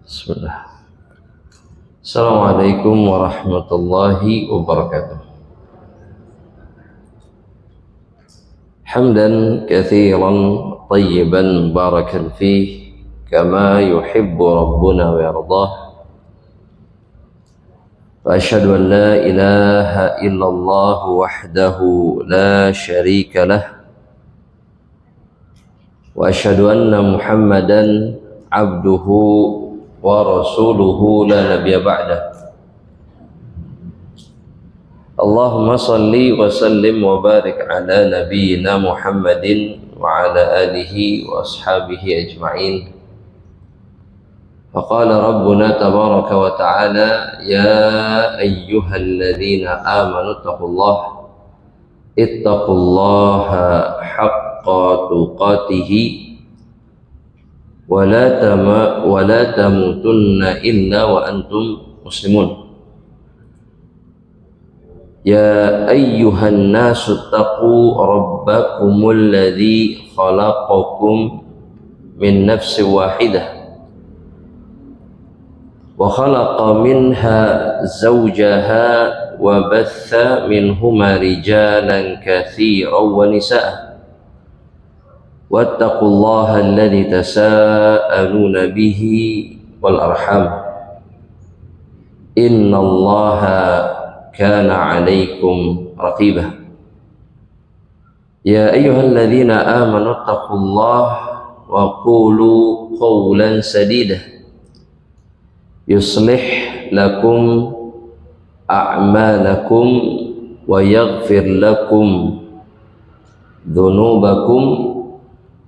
Bismillah. Assalamualaikum warahmatullahi wabarakatuh. Hamdan katsiran tayyiban barakan fih kama yuhibbu rabbuna wa yardah. Wa asyhadu an la ilaha illallah wahdahu la syarika lah. Wa asyhadu anna Muhammadan abduhu wa rasuluhu la nabiyya ba'dah. Allahumma salli wa sallim wa barik ala nabiyyina Muhammadin wa ala alihi wa ashabihi ajma'in. Faqala rabbuna tabaraka wa ta'ala ya ayyuhalladzina amanu ittaqullaha haqqa tuqatih wa la tamutunna illa wa antum muslimun. Ya ayyuhan nasu taqu rabbakumul ladzi khalaqakum min nafsin wahidah wa khalaqa minha zawjaha wa batha minhuma rijalan katsiran wa nisaa. Wattaqullaha alladzi tasaaluna bihi wal arham innallaha kana 'alaikum raqiba. Ya ayyuhalladzina amanu taqullaha wa qulu qawlan sadida yuslih lakum a'malakum wa yaghfir lakum dhunubakum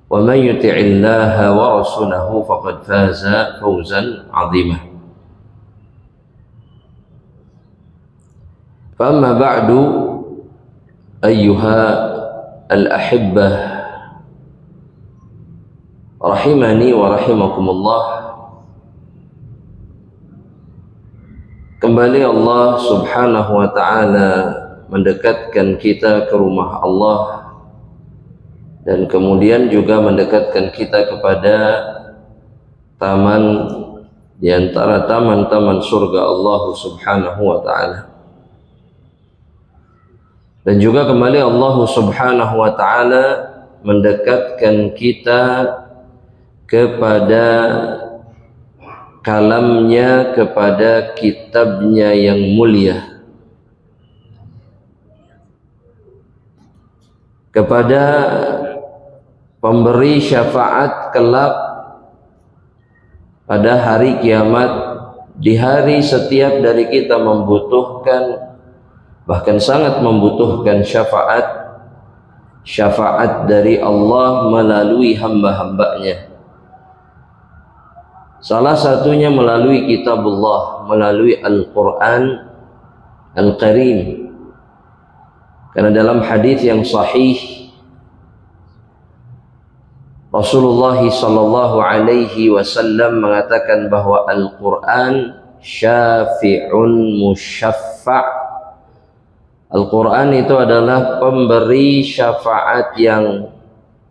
wa man yuti'illaha wa rasulahu faqad faza fawzan 'azima. Fa amma ba'du ayyuha al-ahibbah rahimani wa rahimakumullah. Kembali Allah subhanahu wa ta'ala mendekatkan kita ke rumah Allah dan kemudian juga mendekatkan kita kepada taman di antara taman-taman surga Allah subhanahu wa ta'ala. Dan juga kembali Allah subhanahu wa ta'ala mendekatkan kita kepada kalamnya, kepada kitabnya yang mulia, kepada pemberi syafaat kelak pada hari kiamat, di hari setiap dari kita membutuhkan, bahkan sangat membutuhkan syafaat dari Allah melalui hamba-hambanya. Salah satunya melalui kitabullah, melalui Al-Quran Al-Karim. Karena dalam hadis yang sahih Rasulullah sallallahu alaihi wasallam mengatakan bahwa Al-Quran syafi'un musyaffa'. Al-Quran itu adalah pemberi syafaat yang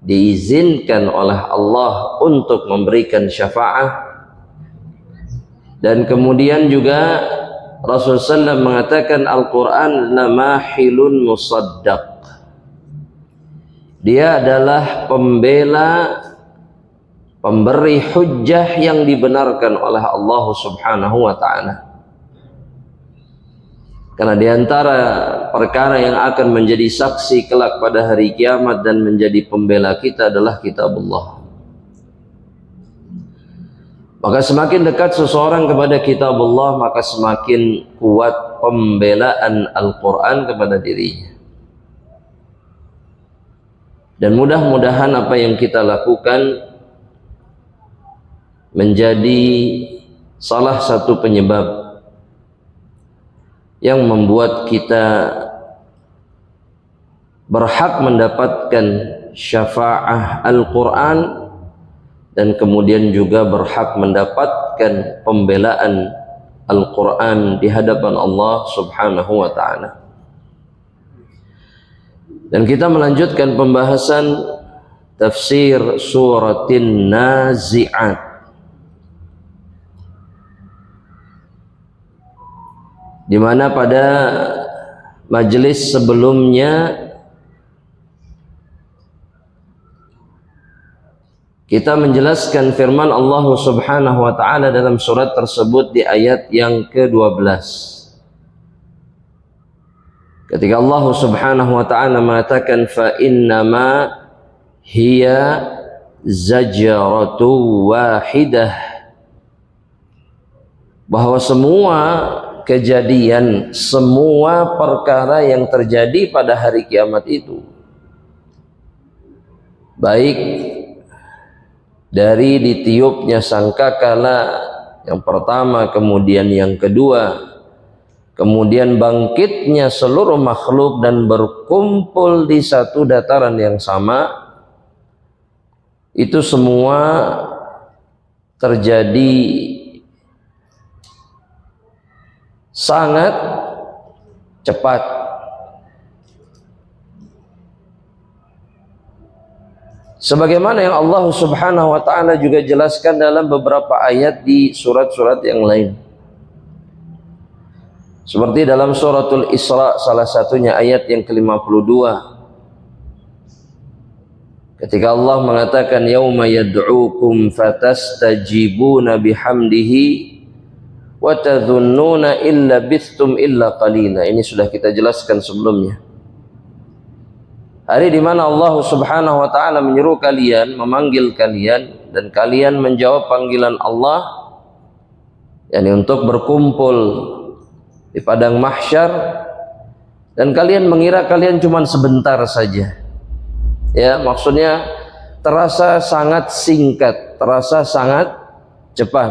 diizinkan oleh Allah untuk memberikan syafaat. Dan kemudian juga Rasulullah SAW mengatakan Al-Quran lamahilun musaddaq. Dia adalah pembela, pemberi hujjah yang dibenarkan oleh Allah subhanahu wa ta'ala. Karena diantara perkara yang akan menjadi saksi kelak pada hari kiamat dan menjadi pembela kita adalah kitabullah. Maka semakin dekat seseorang kepada kitabullah, maka semakin kuat pembelaan Al-Quran kepada dirinya. Dan mudah-mudahan apa yang kita lakukan menjadi salah satu penyebab yang membuat kita berhak mendapatkan syafaat Al-Quran dan kemudian juga berhak mendapatkan pembelaan Al-Quran di hadapan Allah subhanahu wa ta'ala. Dan kita melanjutkan pembahasan tafsir suratin Nazi'at. di mana pada majelis sebelumnya kita menjelaskan firman Allah Subhanahu wa taala dalam surat tersebut di ayat yang ke-12. Ketika Allah Subhanahu wa taala mengatakan fa innama hiya zajratu wahidah, bahwa semua kejadian, semua perkara yang terjadi pada hari kiamat itu, baik dari ditiupnya sangkakala yang pertama, kemudian yang kedua, kemudian bangkitnya seluruh makhluk dan berkumpul di satu dataran yang sama, itu semua terjadi sangat cepat. Sebagaimana yang Allah Subhanahu wa taala juga jelaskan dalam beberapa ayat di surat-surat yang lain. Seperti dalam suratul Isra, salah satunya ayat yang ke-52. Ketika Allah mengatakan yauma yad'ukum fatastajibuna bihamdihi wa tadhunnuna illa bistum illa qalila. Ini sudah kita jelaskan sebelumnya. Hari di mana Allah Subhanahu wa taala menyeru kalian, memanggil kalian, dan kalian menjawab panggilan Allah, yakni untuk berkumpul di padang mahsyar, dan kalian mengira kalian cuma sebentar saja. Ya, maksudnya terasa sangat singkat, terasa sangat cepat.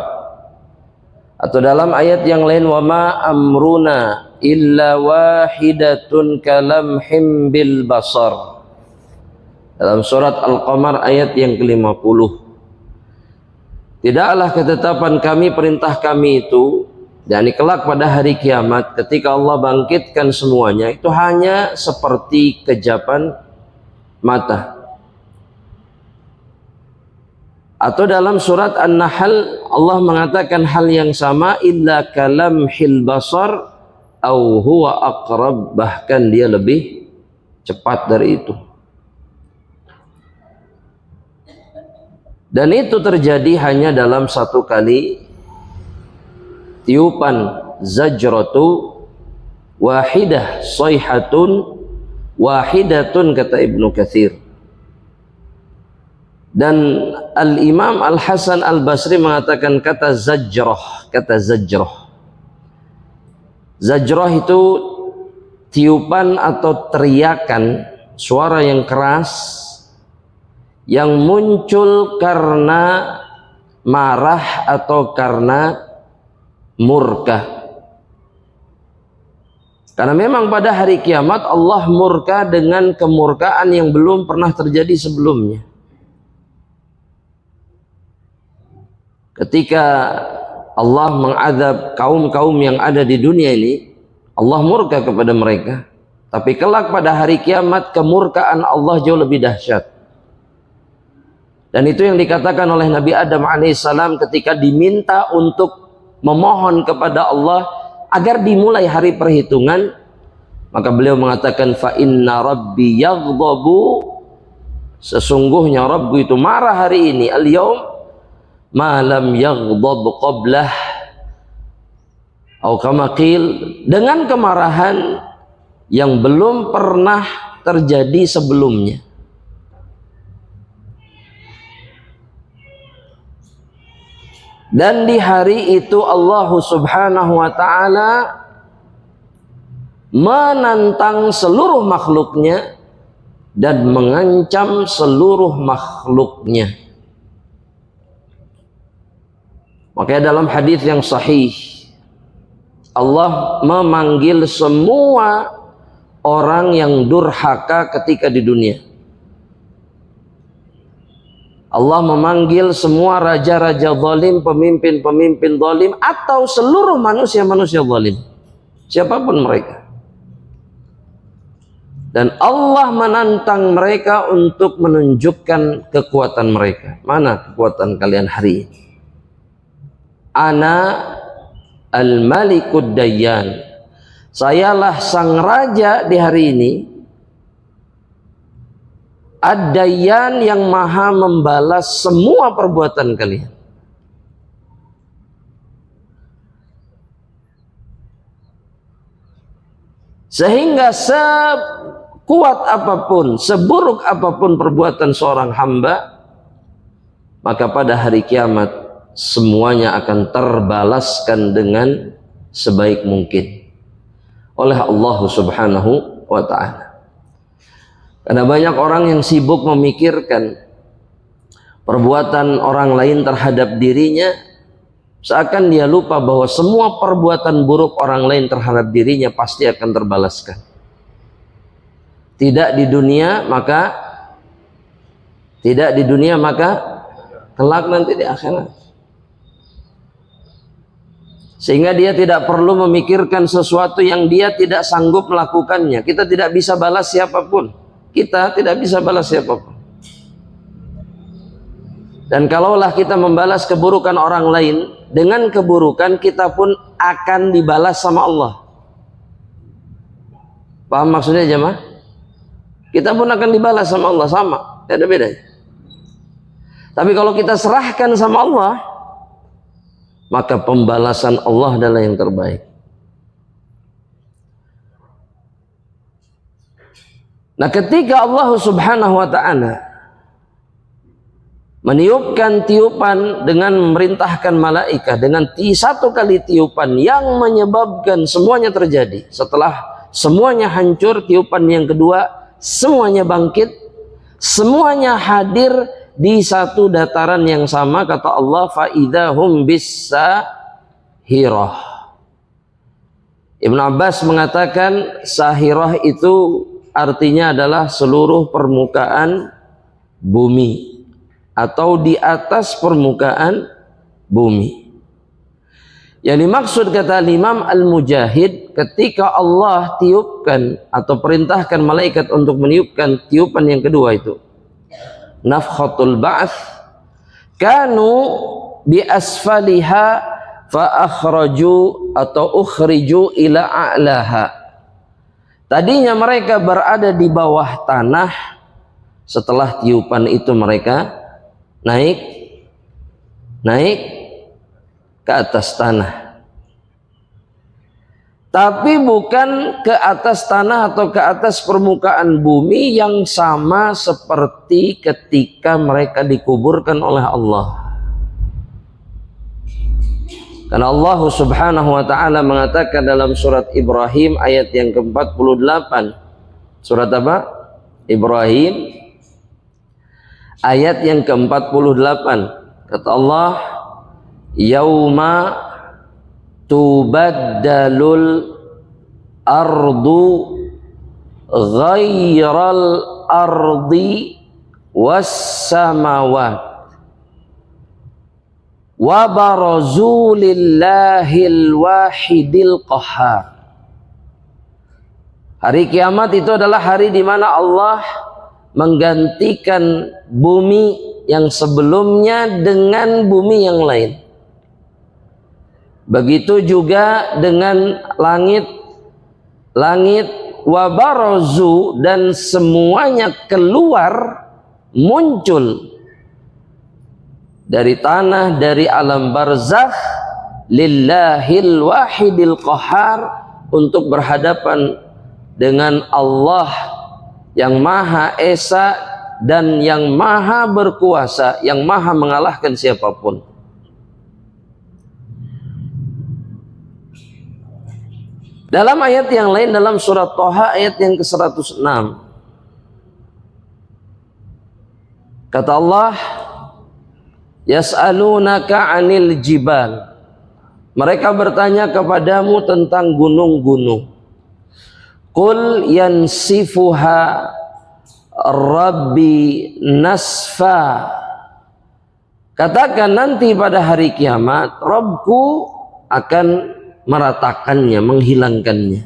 Atau dalam ayat yang lain, wa ma amruna illa wahidatun kalamhim bil basar. Dalam surat Al-Qamar ayat yang ke-50. Tidaklah ketetapan kami, perintah kami itu, yakni kelak pada hari kiamat ketika Allah bangkitkan semuanya, itu hanya seperti kejapan mata. Atau dalam surat An-Nahl Allah mengatakan hal yang sama, illa kalamhil basar au huwa aqrab, bahkan dia lebih cepat dari itu. Dan itu terjadi hanya dalam satu kali tiupan, zajratu wahidah, sayhatun wahidatun, kata Ibnu Katsir. Dan Al-Imam Al-Hasan Al-Basri mengatakan kata zajrah, kata zajrah. Zajrah itu tiupan atau teriakan, suara yang keras yang muncul karena marah atau karena murka. Karena memang pada hari kiamat Allah murka dengan kemurkaan yang belum pernah terjadi sebelumnya. Ketika Allah mengadab kaum-kaum yang ada di dunia ini, Allah murka kepada mereka. Tapi kelak pada hari kiamat kemurkaan Allah jauh lebih dahsyat. Dan itu yang dikatakan oleh Nabi Adam alaihissalam ketika diminta untuk memohon kepada Allah agar dimulai hari perhitungan, maka beliau mengatakan fa inna rabbi yaghdabu, sesungguhnya Rabbku itu marah hari ini, al-yaum ma lam yaghdab qablah, atau kama qil, dengan kemarahan yang belum pernah terjadi sebelumnya. Dan di hari itu Allah Subhanahu wa ta'ala menantang seluruh makhluknya dan mengancam seluruh makhluknya. Makanya dalam hadis yang sahih, Allah memanggil semua orang yang durhaka ketika di dunia. Allah memanggil semua raja-raja zalim, pemimpin-pemimpin zalim, atau seluruh manusia-manusia zalim, siapapun mereka. Dan Allah menantang mereka untuk menunjukkan kekuatan mereka. Mana kekuatan kalian hari ini? Ana al-malikud dayyan, Sayalah sang raja di hari ini, Ad-Dayyan yang maha membalas semua perbuatan kalian. Sehingga sekuat apapun, seburuk apapun perbuatan seorang hamba, maka pada hari kiamat semuanya akan terbalaskan dengan sebaik mungkin oleh Allah Subhanahu wa ta'ala. Karena banyak orang yang sibuk memikirkan perbuatan orang lain terhadap dirinya, seakan dia lupa bahwa semua perbuatan buruk orang lain terhadap dirinya pasti akan terbalaskan. Tidak di dunia maka kelak nanti di akhirat. Sehingga dia tidak perlu memikirkan sesuatu yang dia tidak sanggup melakukannya. Kita tidak bisa balas siapapun. Kita tidak bisa balas siapapun. Dan kalaulah kita membalas keburukan orang lain dengan keburukan, kita pun akan dibalas sama Allah. Paham maksudnya jemaah? Kita pun akan dibalas sama Allah, sama, tidak ada bedanya. Tapi kalau kita serahkan sama Allah, maka pembalasan Allah adalah yang terbaik. Nah, ketika Allah Subhanahu wa ta'ala meniupkan tiupan dengan memerintahkan malaikat dengan satu kali tiupan yang menyebabkan semuanya terjadi, setelah semuanya hancur, tiupan yang kedua semuanya bangkit, semuanya hadir di satu dataran yang sama. Kata Allah, fa'idahum bis-sahirah. Ibn Abbas mengatakan sahirah itu artinya adalah seluruh permukaan bumi atau di atas permukaan bumi. Yang dimaksud kata Imam Al-Mujahid, ketika Allah tiupkan atau perintahkan malaikat untuk meniupkan tiupan yang kedua itu, nafkhatul ba'ats, kanu bi asfaliha fa akhraju atau ukhriju ila a'laha. Tadinya mereka berada di bawah tanah, setelah tiupan itu mereka naik ke atas tanah. Tapi bukan ke atas tanah atau ke atas permukaan bumi yang sama seperti ketika mereka dikuburkan oleh Allah. Karena Allah Subhanahu wa ta'ala mengatakan dalam surat Ibrahim ayat yang ke-48. Surat apa? Ibrahim ayat yang ke-48. Kata Allah, yauma tubaddalul ardu ghairal ardi was samawat wa barazu lillahil wahidil qahhar. Hari kiamat itu adalah hari di mana Allah menggantikan bumi yang sebelumnya dengan bumi yang lain. Begitu juga dengan langit wa barazu, dan semuanya keluar, muncul dari tanah, dari alam barzakh, lillahil wahidil qahhar, untuk berhadapan dengan Allah yang Maha Esa dan yang Maha Berkuasa, yang Maha mengalahkan siapapun. Dalam ayat yang lain, dalam surat Thaha ayat yang ke-106, kata Allah, yas'alunaka 'anil jibal. Mereka bertanya kepadamu tentang gunung-gunung. Qul yansifuha Rabbi nasfa. Katakan nanti pada hari kiamat Rabbku akan meratakannya, menghilangkannya.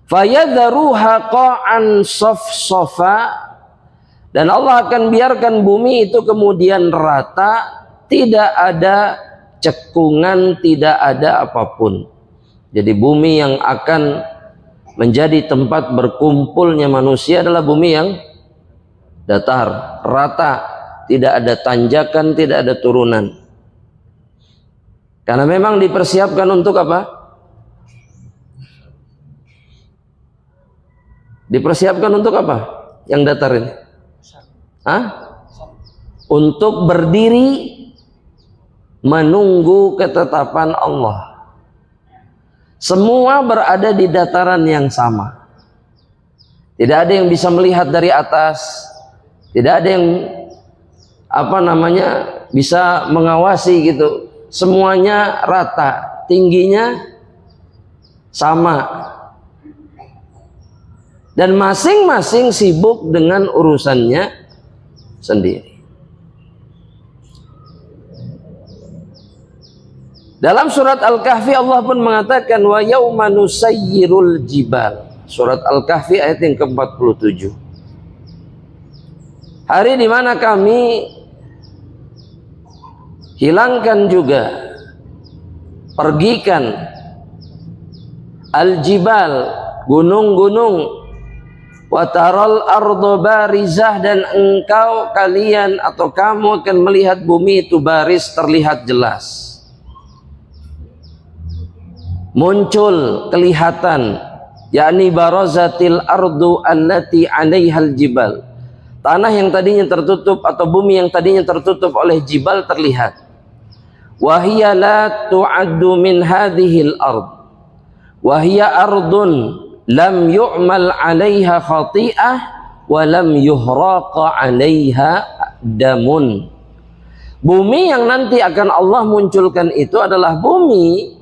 Fayadharuha qa'an safsafa. Dan Allah akan biarkan bumi itu kemudian rata, tidak ada cekungan, tidak ada apapun. Jadi bumi yang akan menjadi tempat berkumpulnya manusia adalah bumi yang datar, rata, tidak ada tanjakan, tidak ada turunan. Karena memang dipersiapkan untuk apa? Dipersiapkan untuk apa? Yang datar ini? Hah? Untuk berdiri menunggu ketetapan Allah. Semua berada di dataran yang sama. Tidak ada yang bisa melihat dari atas. Tidak ada yang bisa mengawasi gitu. Semuanya rata, tingginya sama. Dan masing-masing sibuk dengan urusannya sendiri. Dalam surat Al-Kahfi Allah pun mengatakan wa yauma nusayyirul jibal. Surat Al-Kahfi ayat yang ke-47. Hari di mana kami hilangkan juga, pergikan al-jibal, gunung-gunung, wa taral ardo barizah, dan kalian atau kamu akan melihat bumi itu baris, terlihat jelas, muncul, kelihatan, yakni barazatil ardu allati 'alaihal jibal. Tanah yang tadinya tertutup atau bumi yang tadinya tertutup oleh jibal terlihat. Wa hiya la tu'addu min hadhil ard. Wa hiya ardun lam yu'mal 'alaiha khati'ah wa lam yuhraqa 'alaiha damun. Bumi yang nanti akan Allah munculkan itu adalah bumi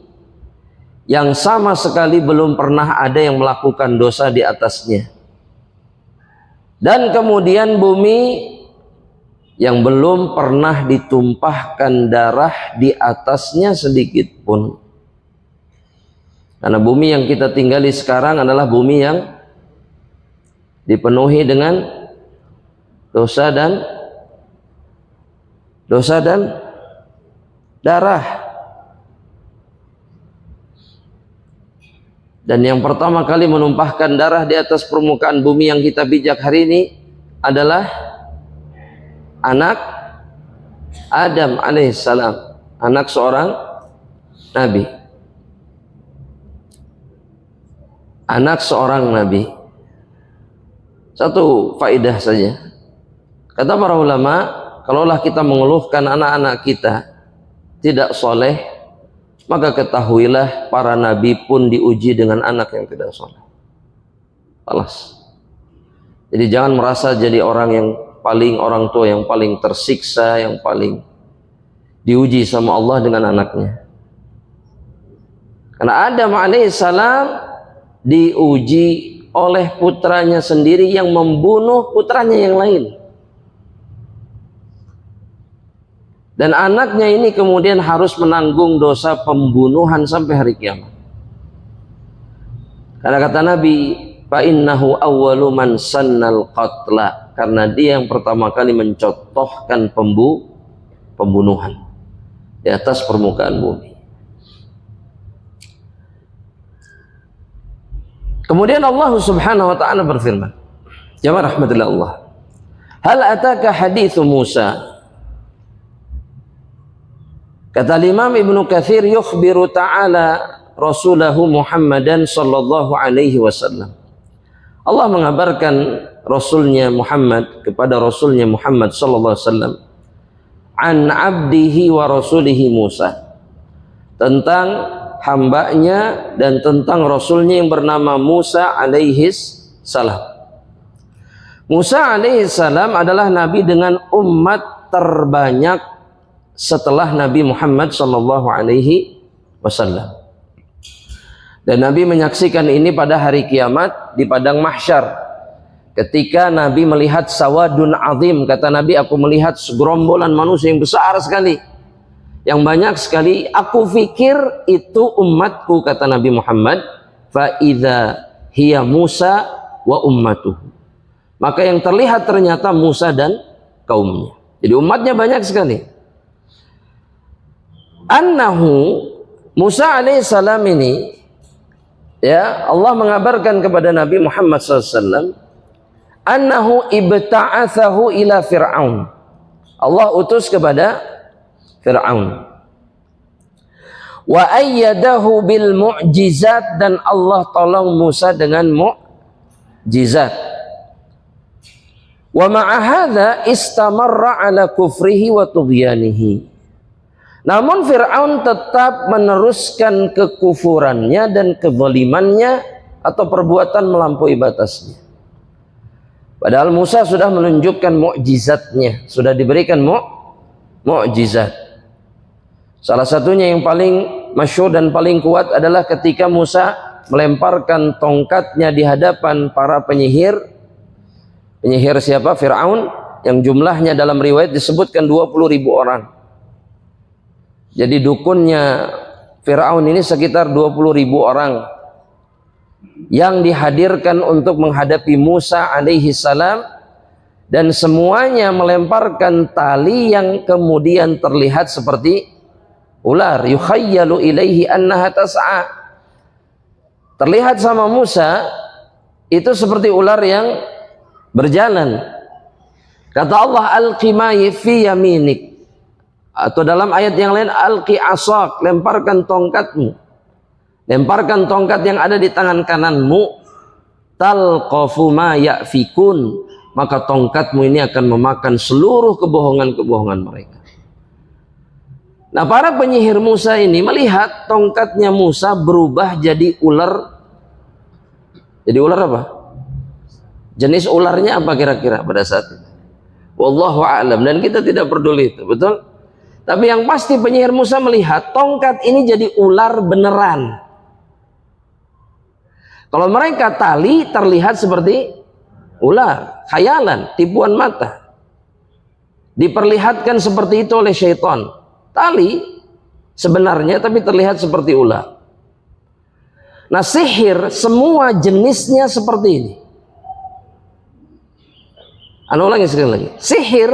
yang sama sekali belum pernah ada yang melakukan dosa di atasnya. Dan kemudian bumi yang belum pernah ditumpahkan darah di atasnya sedikit pun. Karena bumi yang kita tinggali sekarang adalah bumi yang dipenuhi dengan dosa dan darah. Dan yang pertama kali menumpahkan darah di atas permukaan bumi yang kita pijak hari ini adalah anak Adam alaihissalam, anak seorang nabi. Anak seorang nabi. Satu faedah saja. Kata para ulama, kalaulah kita mengeluhkan anak-anak kita tidak soleh, maka ketahuilah para nabi pun diuji dengan anak yang tidak soleh. Alas. Jadi jangan merasa jadi orang tua yang paling tersiksa, yang paling diuji sama Allah dengan anaknya. Karena Adam alaihissalam diuji oleh putranya sendiri yang membunuh putranya yang lain. Dan anaknya ini kemudian harus menanggung dosa pembunuhan sampai hari kiamat. Karena kata Nabi, fa innahu awwalu man sannal qatla, karena dia yang pertama kali mencontohkan pembunuhan di atas permukaan bumi. Kemudian Allah Subhanahu wa taala berfirman, jamaah rahmatillah Allah, hal ataka hadithu Musa. Kata Imam Ibnu Katsir, yukhbiru ta'ala rasulahu Muhammadan sallallahu alaihi wasallam. Allah mengabarkan rasulnya Muhammad kepada rasulnya Muhammad sallallahu alaihi wasallam an abdihi wa rasulihi Musa, tentang hambanya dan tentang rasulnya yang bernama Musa alaihi salam. Musa alaihi salam adalah nabi dengan umat terbanyak setelah Nabi Muhammad sallallahu alaihi wasallam. Dan Nabi menyaksikan ini pada hari kiamat di padang mahsyar. Ketika Nabi melihat sawadun azim, kata Nabi, aku melihat segerombolan manusia yang besar sekali, yang banyak sekali. Aku pikir itu umatku, kata Nabi Muhammad. Fa idza hiya Musa wa ummatuhu. Maka yang terlihat ternyata Musa dan kaumnya. Jadi umatnya banyak sekali. Annahu Musa alaihissalam ini Ya, Allah mengabarkan kepada Nabi Muhammad SAW annahu ibta'athahu ila Fir'aun. Allah utus kepada Fir'aun. Wa ayyadahu bil mu'jizat, dan Allah tolong Musa dengan mu'jizat. Wa ma'a hadza istamarra ala kufrihi wa tughyanihi. Namun Fir'aun tetap meneruskan kekufurannya dan kezalimannya atau perbuatan melampaui batasnya. Padahal Musa sudah menunjukkan mukjizatnya, sudah diberikan mukjizat. Salah satunya yang paling masyhur dan paling kuat adalah ketika Musa melemparkan tongkatnya di hadapan para penyihir. Penyihir siapa? Fir'aun, yang jumlahnya dalam riwayat disebutkan 20.000 orang. Jadi dukunnya Fir'aun ini sekitar 20.000 orang yang dihadirkan untuk menghadapi Musa alaihi salam, dan semuanya melemparkan tali yang kemudian terlihat seperti ular. Yukhayyalu ilaihi annaha tas'a. Terlihat sama Musa itu seperti ular yang berjalan. Kata Allah, alqimai fi yaminik. Atau dalam ayat yang lain, alqi asak, lemparkan tongkatmu. Lemparkan tongkat yang ada di tangan kananmu. Talqafu ma ya'fikun, maka tongkatmu ini akan memakan seluruh kebohongan-kebohongan mereka. Nah, para penyihir Musa ini melihat tongkatnya Musa berubah jadi ular. Jadi ular apa? Jenis ularnya apa kira-kira pada saat itu? Wallahu a'lam, dan kita tidak peduli itu, betul? Tapi yang pasti penyihir Musa melihat tongkat ini jadi ular beneran. Kalau mereka tali terlihat seperti ular, khayalan, tipuan mata. Diperlihatkan seperti itu oleh syaitan. Tali sebenarnya tapi terlihat seperti ular. Nah, sihir semua jenisnya seperti ini. Ulangi sekali lagi. Sihir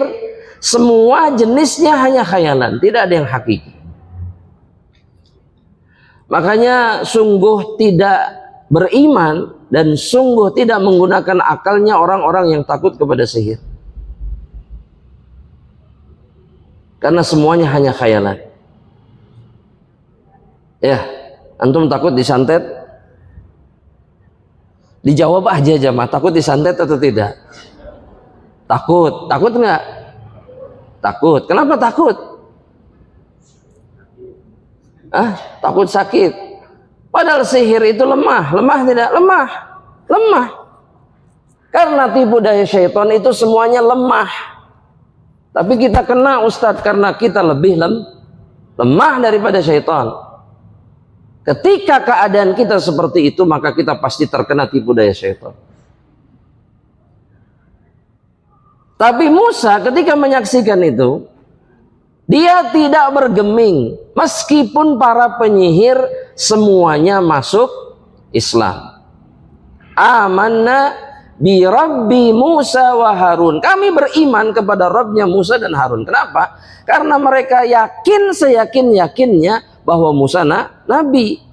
semua jenisnya hanya khayalan, tidak ada yang hakiki. Makanya sungguh tidak beriman dan sungguh tidak menggunakan akalnya orang-orang yang takut kepada sihir. Karena semuanya hanya khayalan. Ya, antum takut disantet? Dijawab aja jamaah, takut disantet atau tidak? Takut. Takut enggak? Takut. Kenapa takut? Takut sakit. Padahal sihir itu lemah. Lemah tidak? Lemah. Lemah. Karena tipu daya syaitan itu semuanya lemah. Tapi kita kena Ustadz karena kita lebih lemah daripada syaitan. Ketika keadaan kita seperti itu, maka kita pasti terkena tipu daya syaitan. Tapi Musa ketika menyaksikan itu, dia tidak bergeming. Meskipun para penyihir semuanya masuk Islam. Amanna bi Rabbi Musa wa Harun. Kami beriman kepada Rabbnya Musa dan Harun. Kenapa? Karena mereka yakin seyakin-yakinnya bahwa Musa nabi.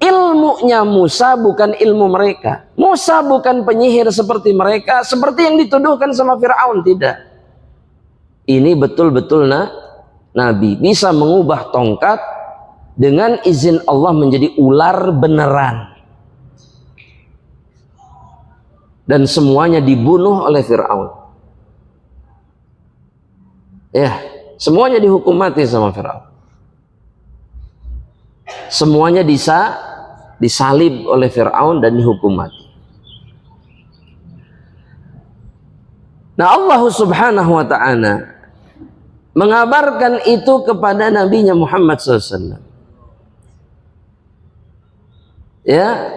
Ilmunya Musa bukan ilmu mereka. Musa bukan penyihir seperti mereka, seperti yang dituduhkan sama Fir'aun, tidak. Ini betul-betul nabi, bisa mengubah tongkat dengan izin Allah menjadi ular beneran. Dan semuanya dibunuh oleh Fir'aun. Ya, semuanya dihukum mati sama Fir'aun. Semuanya disalib oleh Fir'aun dan dihukum mati. Nah, Allah subhanahu wa ta'ala mengabarkan itu kepada Nabi-Nya Muhammad SAW. Ya,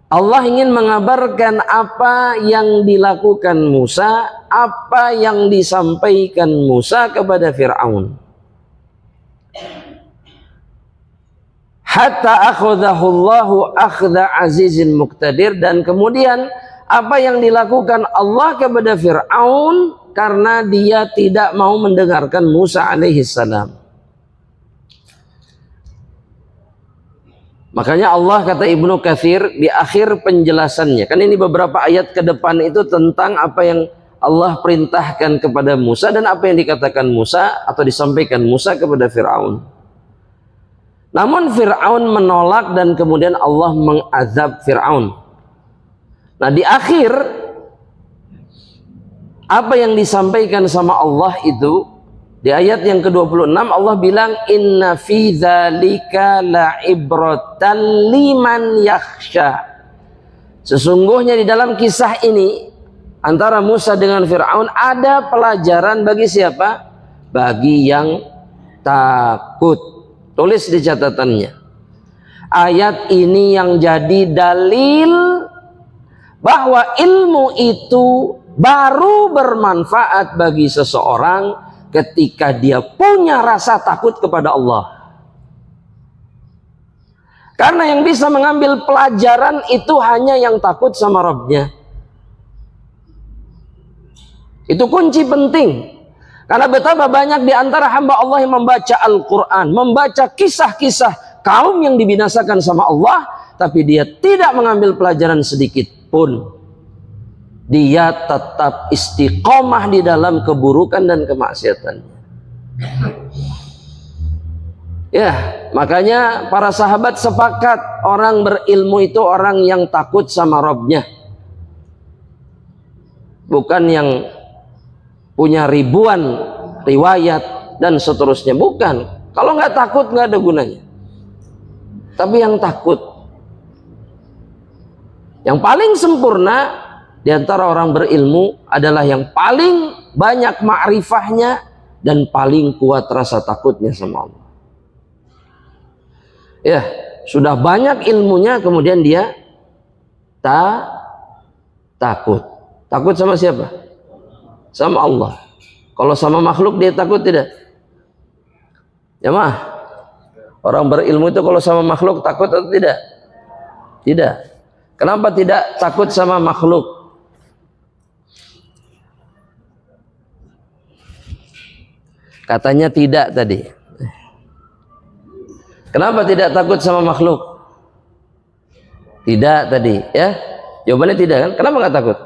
Allah ingin mengabarkan apa yang dilakukan Musa, apa yang disampaikan Musa kepada Fir'aun. Hatta akhadahu Allahu akhda azizin muqtadir, dan kemudian apa yang dilakukan Allah kepada Fir'aun karena dia tidak mau mendengarkan Musa alaihi salam. Makanya Allah, kata Ibnu Katsir di akhir penjelasannya, kan ini beberapa ayat ke depan itu tentang apa yang Allah perintahkan kepada Musa dan apa yang dikatakan Musa atau disampaikan Musa kepada Fir'aun. Namun Fir'aun menolak dan kemudian Allah mengazab Fir'aun. Nah di akhir apa yang disampaikan sama Allah itu di ayat yang ke-26 Allah bilang inna fi dzalika la'ibratan liman yakhsha. Sesungguhnya di dalam kisah ini antara Musa dengan Fir'aun ada pelajaran bagi siapa? Bagi yang takut. Tulis di catatannya. Ayat ini yang jadi dalil bahwa ilmu itu baru bermanfaat bagi seseorang ketika dia punya rasa takut kepada Allah. Karena yang bisa mengambil pelajaran itu hanya yang takut sama Rabbnya. Itu kunci penting. Karena betapa banyak di antara hamba Allah yang membaca Al-Quran, membaca kisah-kisah kaum yang dibinasakan sama Allah, tapi dia tidak mengambil pelajaran sedikit pun. Dia tetap istiqomah di dalam keburukan dan kemaksiatan. Ya, makanya para sahabat sepakat orang berilmu itu orang yang takut sama Rabbnya, bukan yang punya ribuan riwayat dan seterusnya. Bukan. Kalau nggak takut nggak ada gunanya. Tapi yang takut, yang paling sempurna di antara orang berilmu adalah yang paling banyak ma'rifahnya dan paling kuat rasa takutnya sama Allah. Ya, sudah banyak ilmunya kemudian dia takut. Takut sama siapa? Sama Allah. Kalau sama makhluk dia takut tidak? Ya mah. Orang berilmu itu kalau sama makhluk takut atau tidak? Tidak. Kenapa tidak takut sama makhluk? Katanya tidak tadi. Kenapa tidak takut sama makhluk? Tidak tadi, ya? Jawabannya tidak kan? Kenapa nggak takut?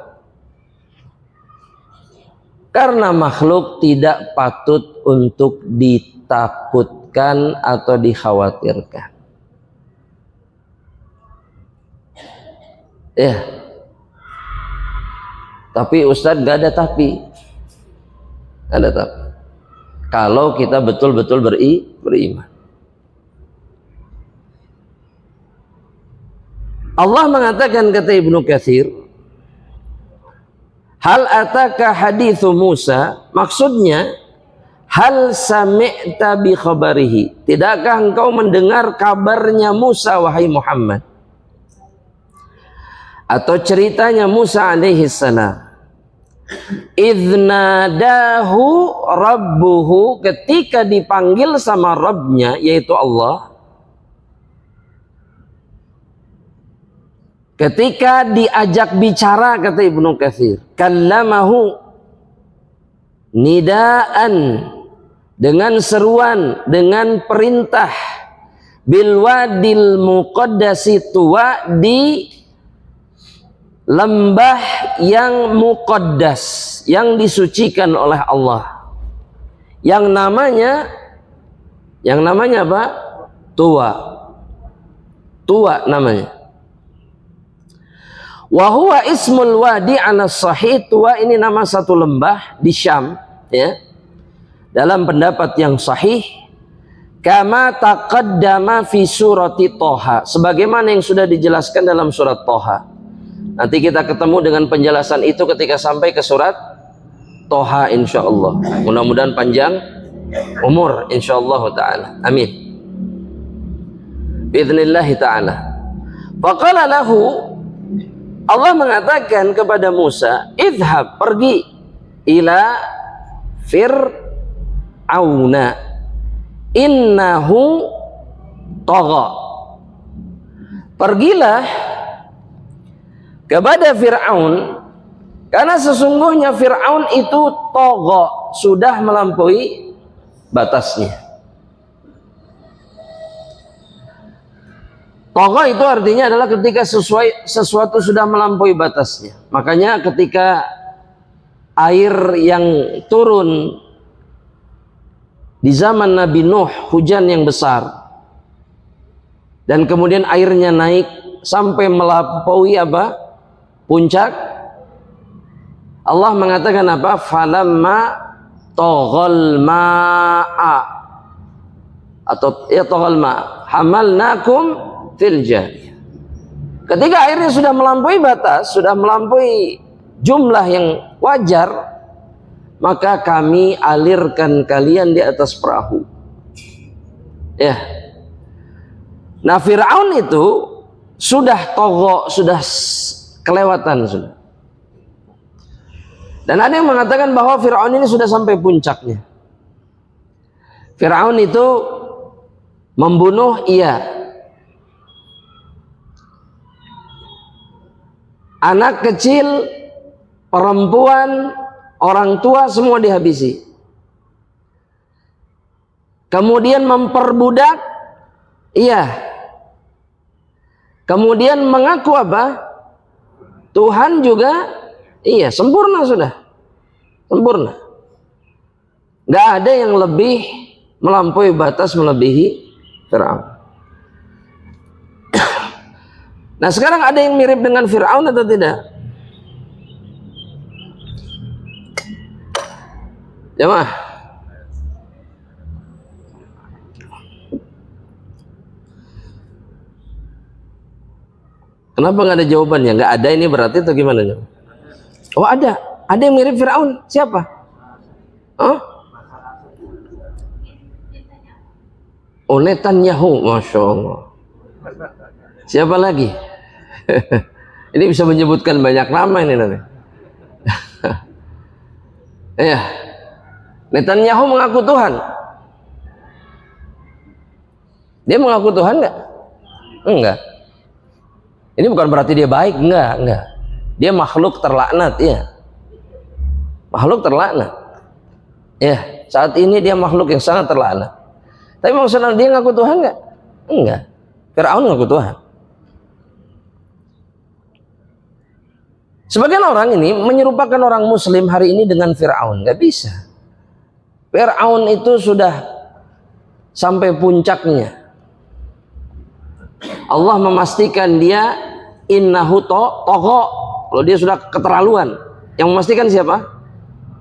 Karena makhluk tidak patut untuk ditakutkan atau dikhawatirkan. Ya. Tapi Ustadz nggak ada tapi. Ada tapi. Kalau kita betul-betul beriman. Allah mengatakan, kata Ibnu Katsir, hal ataka hadithu Musa, maksudnya hal sami'ta bi khabarihi, tidakkah engkau mendengar kabarnya Musa wahai Muhammad, atau ceritanya Musa alaihi salam, idnadahu rabbuhu, ketika dipanggil sama Rabbnya yaitu Allah, ketika diajak bicara, kata Ibnu Katsir, kallamahu nidaan, dengan seruan, dengan perintah, bil wadil muqaddasi tuwa, di lembah yang muqaddas, yang disucikan oleh Allah, yang namanya apa? Tuwa namanya. Wa huwa ismul wadi ala sahih. Tuwa ini nama satu lembah di Syam, ya. Dalam pendapat yang sahih, kama taqaddama fi surati Thaha, sebagaimana yang sudah dijelaskan dalam surat Thaha. Nanti kita ketemu dengan penjelasan itu ketika sampai ke surat Thaha insyaallah. Mudah-mudahan panjang umur insyaallah taala. Amin. Biidznillah taala. Faqala lahu, Allah mengatakan kepada Musa, idhab, pergi, ila Fir'auna innahu tagha. Pergilah kepada Fir'aun, karena sesungguhnya Fir'aun itu tagha, sudah melampaui batasnya. Togha itu artinya adalah ketika sesuatu sudah melampaui batasnya. Makanya ketika air yang turun di zaman Nabi Nuh, hujan yang besar, dan kemudian airnya naik sampai melampaui apa? Puncak. Allah mengatakan apa? Falamma taghal ma'a, atau ya taghal ma'a hamalnakum fil jariyah. Ketika airnya sudah melampaui batas, sudah melampaui jumlah yang wajar, maka kami alirkan kalian di atas perahu. Ya. Nah, Fir'aun itu sudah togho, sudah kelewatan sudah. Dan ada yang mengatakan bahwa Fir'aun ini sudah sampai puncaknya. Fir'aun itu membunuh, iya. Anak kecil, perempuan, orang tua semua dihabisi. Kemudian memperbudak, iya. Kemudian mengaku apa? Tuhan juga, iya, sempurna sudah. Sempurna. Gak ada yang lebih melampaui batas, melebihi Fir'aun. Nah, sekarang ada yang mirip dengan Fir'aun atau tidak? Jemaah. Kenapa nggak ada jawabannya? Nggak ada ini berarti atau gimana? Oh, ada. Ada yang mirip Fir'aun. Siapa? Oh? Oh, Netanyahu. Masya Allah. Siapa lagi? Ini bisa menyebutkan banyak nama ini nanti. Ya. Netanyahu mengaku Tuhan. Dia mengaku Tuhan nggak? Enggak. Ini bukan berarti dia baik, enggak. Dia makhluk terlaknat, ya. Makhluk terlaknat. Ya, saat ini dia makhluk yang sangat terlaknat. Tapi maksudnya dia ngaku Tuhan enggak? Enggak. Fir'aun ngaku Tuhan. Sebagian orang ini menyerupakan orang muslim hari ini dengan Fir'aun. Enggak bisa. Fir'aun itu sudah sampai puncaknya. Allah memastikan dia innahu togho. Kalau dia sudah keterlaluan, yang memastikan siapa?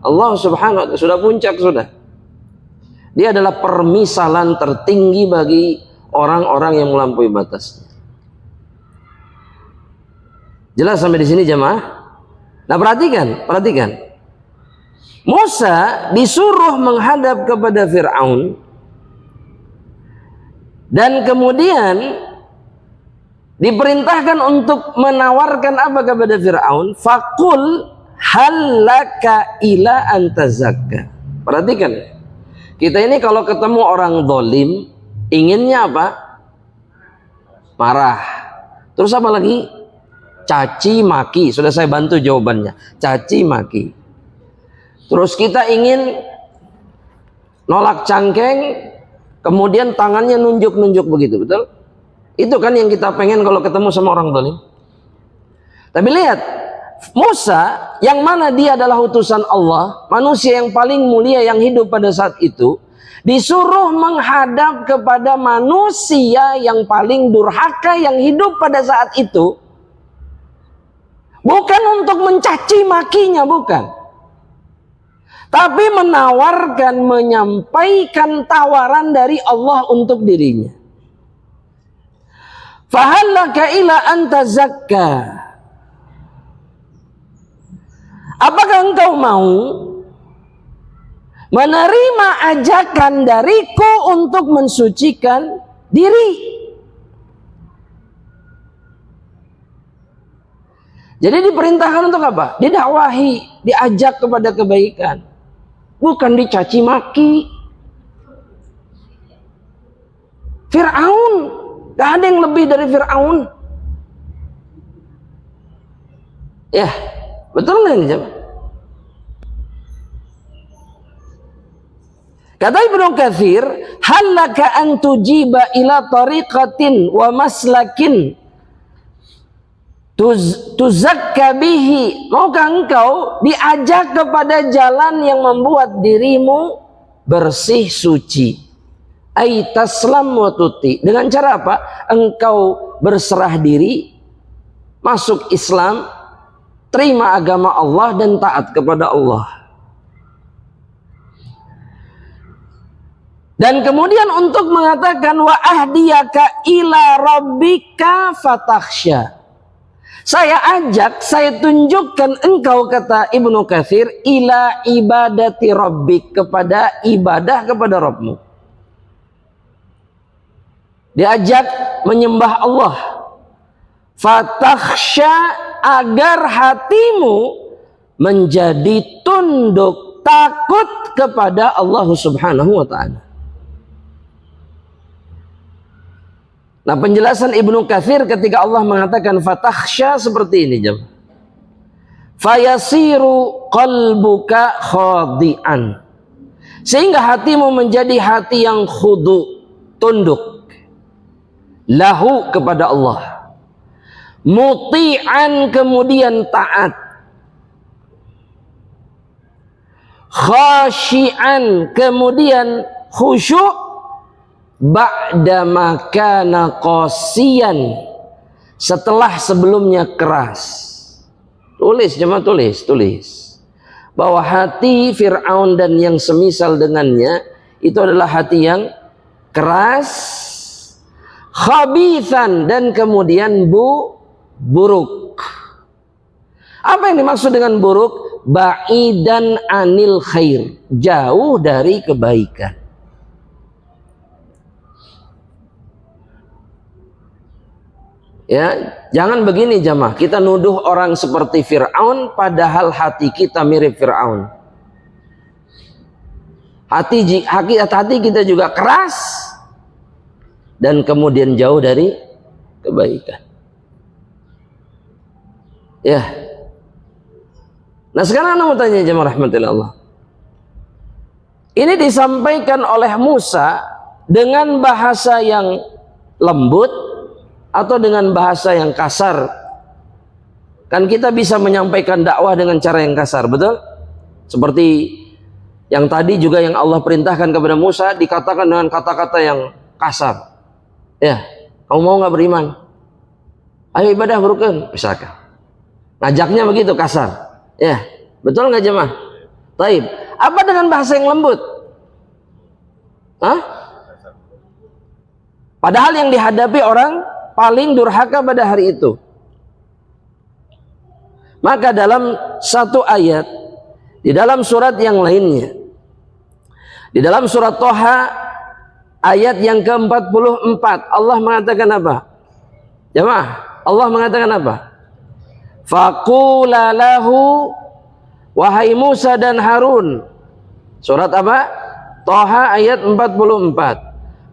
Allah subhanahu wa ta'ala. Sudah puncak, sudah. Dia adalah permisalan tertinggi bagi orang-orang yang melampaui batas. Jelas sampai di sini jemaah? Nah, perhatikan. Musa disuruh menghadap kepada Fir'aun, dan kemudian diperintahkan untuk menawarkan apa kepada Fir'aun? Faqul halaka ila antazakka. Perhatikan, kita ini kalau ketemu orang zalim, inginnya apa? Marah. Terus apa lagi? Caci maki. Sudah saya bantu jawabannya. Caci maki. Terus kita ingin nolak cangkeng, kemudian tangannya nunjuk-nunjuk begitu, betul? Itu kan yang kita pengen kalau ketemu sama orang zalim. Tapi lihat, Musa yang mana dia adalah utusan Allah, manusia yang paling mulia yang hidup pada saat itu, disuruh menghadap kepada manusia yang paling durhaka yang hidup pada saat itu. Bukan untuk mencaci makinya, bukan. Tapi menawarkan, menyampaikan tawaran dari Allah untuk dirinya. Fahallaka ila anta zakka. Apakah engkau mau menerima ajakan dariku untuk mensucikan diri? Jadi diperintahkan untuk apa? Didakwahi, diajak kepada kebaikan. Bukan dicaci maki. Fir'aun, gak ada yang lebih dari Fir'aun. Ya, betul nggak ini? Kata Ibnu Katsir, halaka an tujiba ila tariqatin wa maslakin tuzakka bihi. Maukah engkau diajak kepada jalan yang membuat dirimu bersih suci? Ai taslam wa tuti. Dengan cara apa? Engkau berserah diri, masuk Islam, terima agama Allah dan taat kepada Allah. Dan kemudian untuk mengatakan wa ahdiyaka ila rabbika fatakhsha. Saya ajak, saya tunjukkan engkau, kata Ibnu Katsir, ila ibadati rabbik, kepada ibadah kepada Rabbmu. Diajak menyembah Allah. Fatakhsha, agar hatimu menjadi tunduk, takut kepada Allah Subhanahu wa ta'ala. Nah, penjelasan Ibnu Katsir ketika Allah mengatakan fatakhsha seperti ini, jemaah. Fayasiru qalbuka khadi'an, sehingga hatimu menjadi hati yang khudu, tunduk, lahu, kepada Allah. Muti'an, kemudian taat. Khashi'an, kemudian khusyuk. Ba'da makana qasiyan, setelah sebelumnya keras. Tulis jemaah, tulis bahwa hati Fir'aun dan yang semisal dengannya itu adalah hati yang keras, khabithan, dan kemudian buruk. Apa yang dimaksud dengan buruk? Ba'idan anil khair, jauh dari kebaikan. Ya, jangan begini jamaah, kita nuduh orang seperti Fir'aun padahal hati kita mirip Fir'aun. Hati kita juga keras dan kemudian jauh dari kebaikan. Ya. Nah, sekarang Anda mau tanya jemaah rahmatillah Allah. Ini disampaikan oleh Musa dengan bahasa yang lembut atau dengan bahasa yang kasar? Kan kita bisa menyampaikan dakwah dengan cara yang kasar, betul? Seperti yang tadi juga yang Allah perintahkan kepada Musa dikatakan dengan kata-kata yang kasar. Ya, kamu mau nggak beriman? Ayo ibadah berukun, misalkan. Ngajaknya begitu kasar. Ya, betul nggak jemaah? Taib. Apa dengan bahasa yang lembut? Hah? Padahal yang dihadapi orang paling durhaka pada hari itu. Maka dalam satu ayat di dalam surat yang lainnya, di dalam surat Thaha ayat yang ke-44, Allah mengatakan apa? Jemaah, Allah mengatakan apa? Faqula lahu, wahai Musa dan Harun. Surat apa? Thaha ayat 44.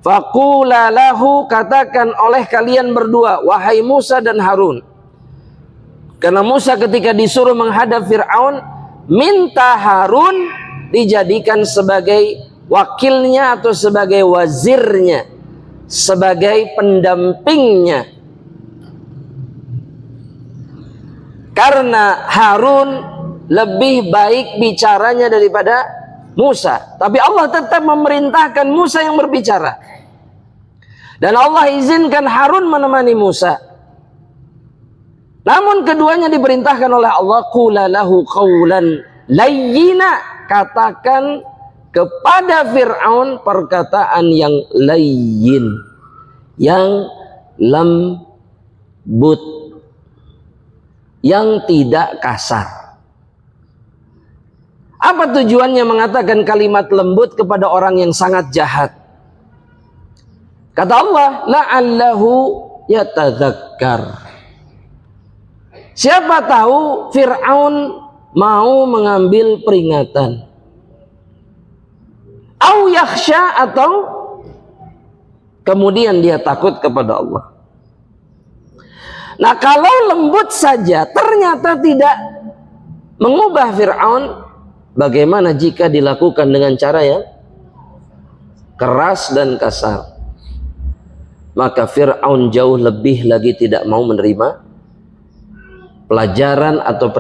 Faqula lahu, katakan oleh kalian berdua, wahai Musa dan Harun. Karena Musa ketika disuruh menghadap Fir'aun, minta Harun dijadikan sebagai wakilnya atau sebagai wazirnya, sebagai pendampingnya. Karena Harun lebih baik bicaranya daripada Musa. Tapi Allah tetap memerintahkan Musa yang berbicara. Dan Allah izinkan Harun menemani Musa. Namun keduanya diperintahkan oleh Allah, qula lahu qawlan layyina, katakan kepada Fir'aun perkataan yang layyin, yang lembut, yang tidak kasar. Apa tujuannya mengatakan kalimat lembut kepada orang yang sangat jahat? Kata Allah, la'allahu yatadzakkar. Siapa tahu Fir'aun mau mengambil peringatan. Au yakhsha, atau kemudian dia takut kepada Allah. Nah, kalau lembut saja ternyata tidak mengubah Fir'aun, bagaimana jika dilakukan dengan cara yang keras dan kasar. Maka Fir'aun jauh lebih lagi tidak mau menerima pelajaran atau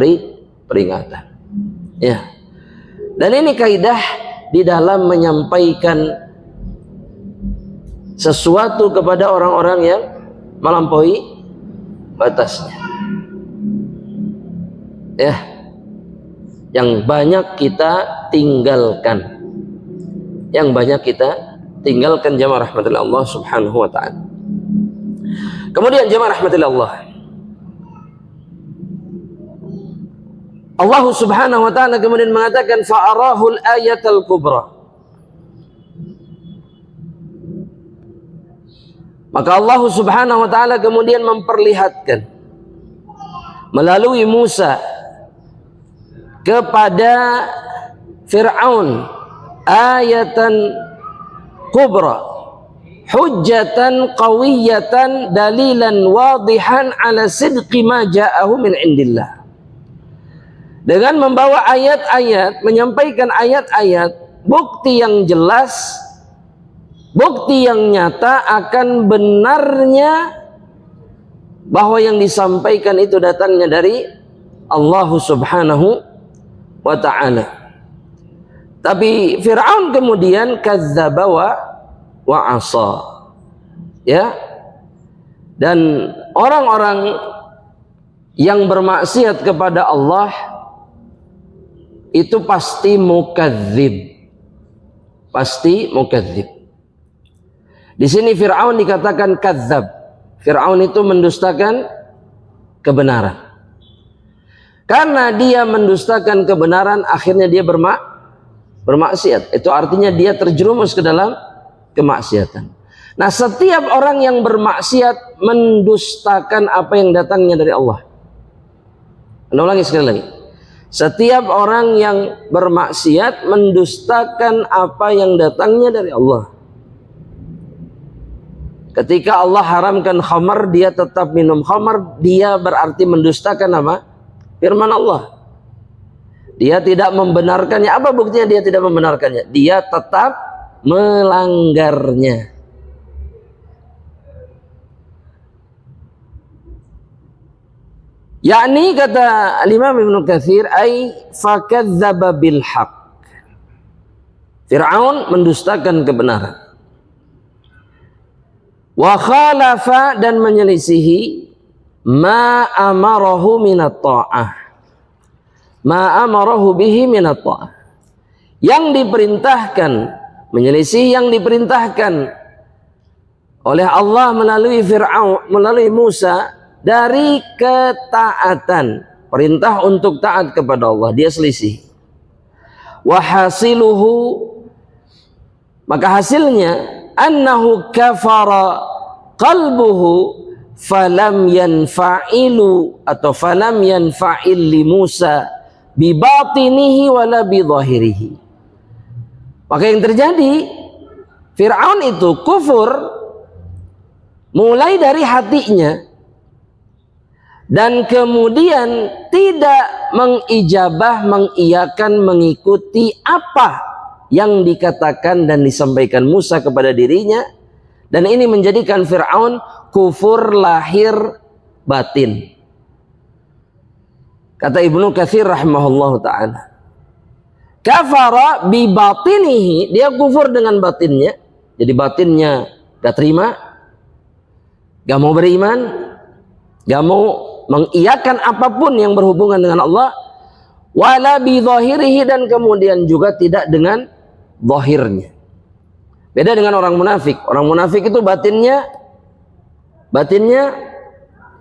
peringatan. Ya. Dan ini kaidah di dalam menyampaikan sesuatu kepada orang-orang yang melampaui batasnya. Ya. Yang banyak kita tinggalkan. Yang banyak kita tinggalkan jamaah rahmatillah Allah subhanahu wa ta'ala. Kemudian jamaah rahmatillah Allah subhanahu wa ta'ala kemudian mengatakan fa'arahul ayatal kubra. Maka Allah subhanahu wa ta'ala kemudian memperlihatkan melalui Musa kepada Fir'aun ayatan kubra, hujjatan qawiyatan dalilan wadihan ala sidqi ma ja'ahu min indillah. Dengan membawa ayat-ayat, menyampaikan ayat-ayat, bukti yang jelas, bukti yang nyata akan benarnya bahwa yang disampaikan itu datangnya dari Allah subhanahu wa ta'ala. Tapi Fir'aun kemudian kadzdzaba wa asa. Ya. Dan orang-orang yang bermaksiat kepada Allah itu pasti mukadzib. Pasti mukadzib. Di sini Fir'aun dikatakan kadzdzab. Fir'aun itu mendustakan kebenaran. Karena dia mendustakan kebenaran, akhirnya dia bermaksiat. Itu artinya dia terjerumus ke dalam kemaksiatan. Nah, setiap orang yang bermaksiat mendustakan apa yang datangnya dari Allah. Anda ulangi sekali lagi. Setiap orang yang bermaksiat mendustakan apa yang datangnya dari Allah. Ketika Allah haramkan khamar, dia tetap minum khamar, dia berarti mendustakan apa? Firman Allah. Dia tidak membenarkannya. Apa buktinya dia tidak membenarkannya? Dia tetap melanggarnya. Yakni kata Imam Ibnu Katsir, ay fakadzdzaba bil haqq. Fir'aun mendustakan kebenaran. Wa khalafa dan menyelisihi ma amarahu minat ta'ah. Ma amarahu bihi minat ta'ah. Yang diperintahkan, menyelisih yang diperintahkan oleh Allah melalui Fir'aun, melalui Musa dari ketaatan, perintah untuk taat kepada Allah, dia selisih. Wa hasiluhu, maka hasilnya annahu kafara qalbuhu falam yanfa'ilu atau falam yanfa'il li Musa bi batinihi wala bi zahirihi. Maka yang terjadi, Fir'aun itu kufur mulai dari hatinya dan kemudian tidak mengijabah, mengiyakan, mengikuti apa yang dikatakan dan disampaikan Musa kepada dirinya. Dan ini menjadikan Fir'aun kufur lahir batin. Kata Ibnu Katsir rahimahullahu ta'ala, kafara bi batinihi, dia kufur dengan batinnya. Jadi batinnya gak terima, gak mau beriman, gak mau mengiyakan apapun yang berhubungan dengan Allah, wala bi zahirihi, dan kemudian juga tidak dengan zahirnya. Beda dengan orang munafik. Orang munafik itu batinnya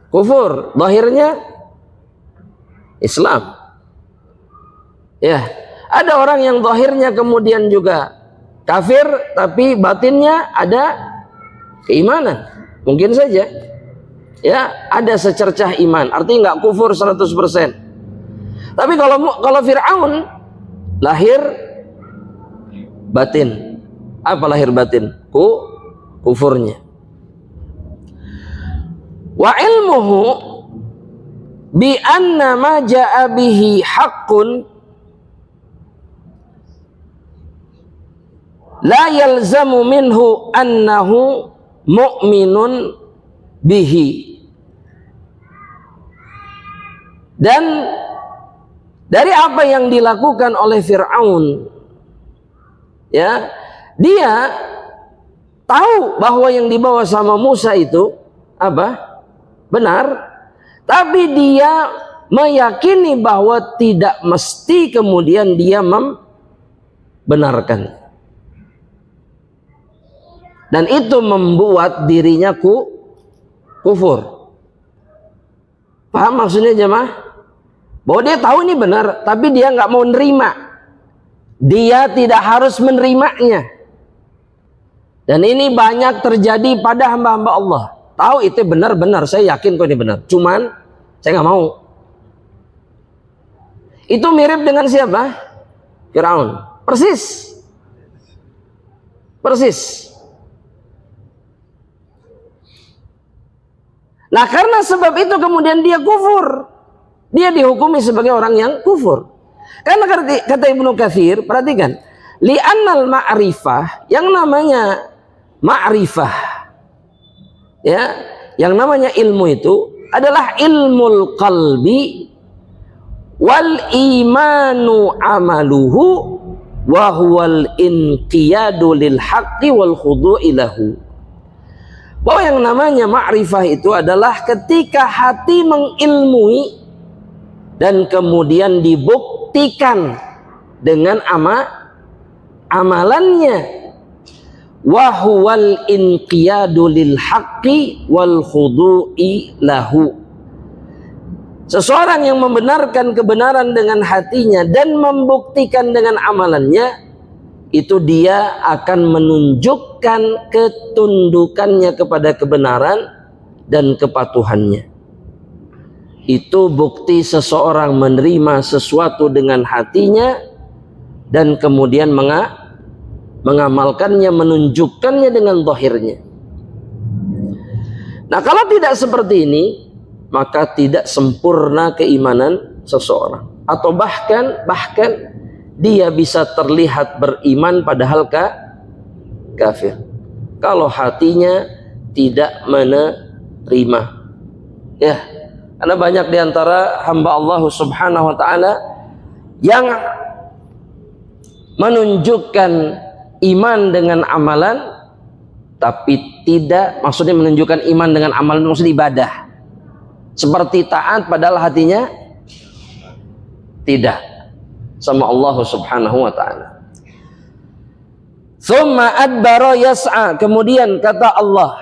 kufur, zahirnya Islam. Ya, ada orang yang zahirnya kemudian juga kafir tapi batinnya ada keimanan. Mungkin saja ya ada secercah iman, artinya nggak kufur 100%. Tapi kalau Fir'aun lahir batin. Apa lahir batin? Kufurnya. Wa ilmuhu bi anna ma ja'a bihi haqqun la yalzamu minhu annahu mu'minun bihi. Dan dari apa yang dilakukan oleh Fir'aun, ya, dia tahu bahwa yang dibawa sama Musa itu apa? Benar, tapi dia meyakini bahwa tidak mesti kemudian dia membenarkan. Dan itu membuat dirinya kufur. Paham maksudnya jemaah? Bahwa dia tahu ini benar, tapi dia nggak mau nerima. Dia tidak harus menerimanya. Dan ini banyak terjadi pada hamba-hamba Allah. Tahu itu benar-benar, saya yakin kok ini benar. Cuman saya nggak mau. Itu mirip dengan siapa? Firaun. Persis. Persis. Nah, karena sebab itu kemudian dia kufur. Dia dihukumi sebagai orang yang kufur. Karena kata Ibnu Katsir, perhatikan, li'annal ma'rifah, yang namanya ma'rifah, ya, yang namanya ilmu itu adalah ilmul qalbi wal imanu amaluhu wa huwal inqiyadu lil haqqi wal khudu'i lahu. Bahwa yang namanya ma'rifah itu adalah ketika hati mengilmui dan kemudian dibuktikan dengan amalannya. Wa huwal inqiyadu lil haqqi wal khudu'i lahu. Seseorang yang membenarkan kebenaran dengan hatinya dan membuktikan dengan amalannya, itu dia akan menunjukkan ketundukannya kepada kebenaran dan kepatuhannya. Itu bukti seseorang menerima sesuatu dengan hatinya dan kemudian mengamalkannya, menunjukkannya dengan zahirnya. Nah, kalau tidak seperti ini, maka tidak sempurna keimanan seseorang, atau bahkan dia bisa terlihat beriman padahal kafir kalau hatinya tidak menerima. Ya, karena banyak diantara hamba Allah Subhanahu wa ta'ala yang menunjukkan iman dengan amalan, tapi tidak, maksudnya menunjukkan iman dengan amalan maksud ibadah, seperti taat padahal hatinya tidak sama Allah Subhanahu wa ta'ala. Tsumma adbara yas'a, kemudian kata Allah,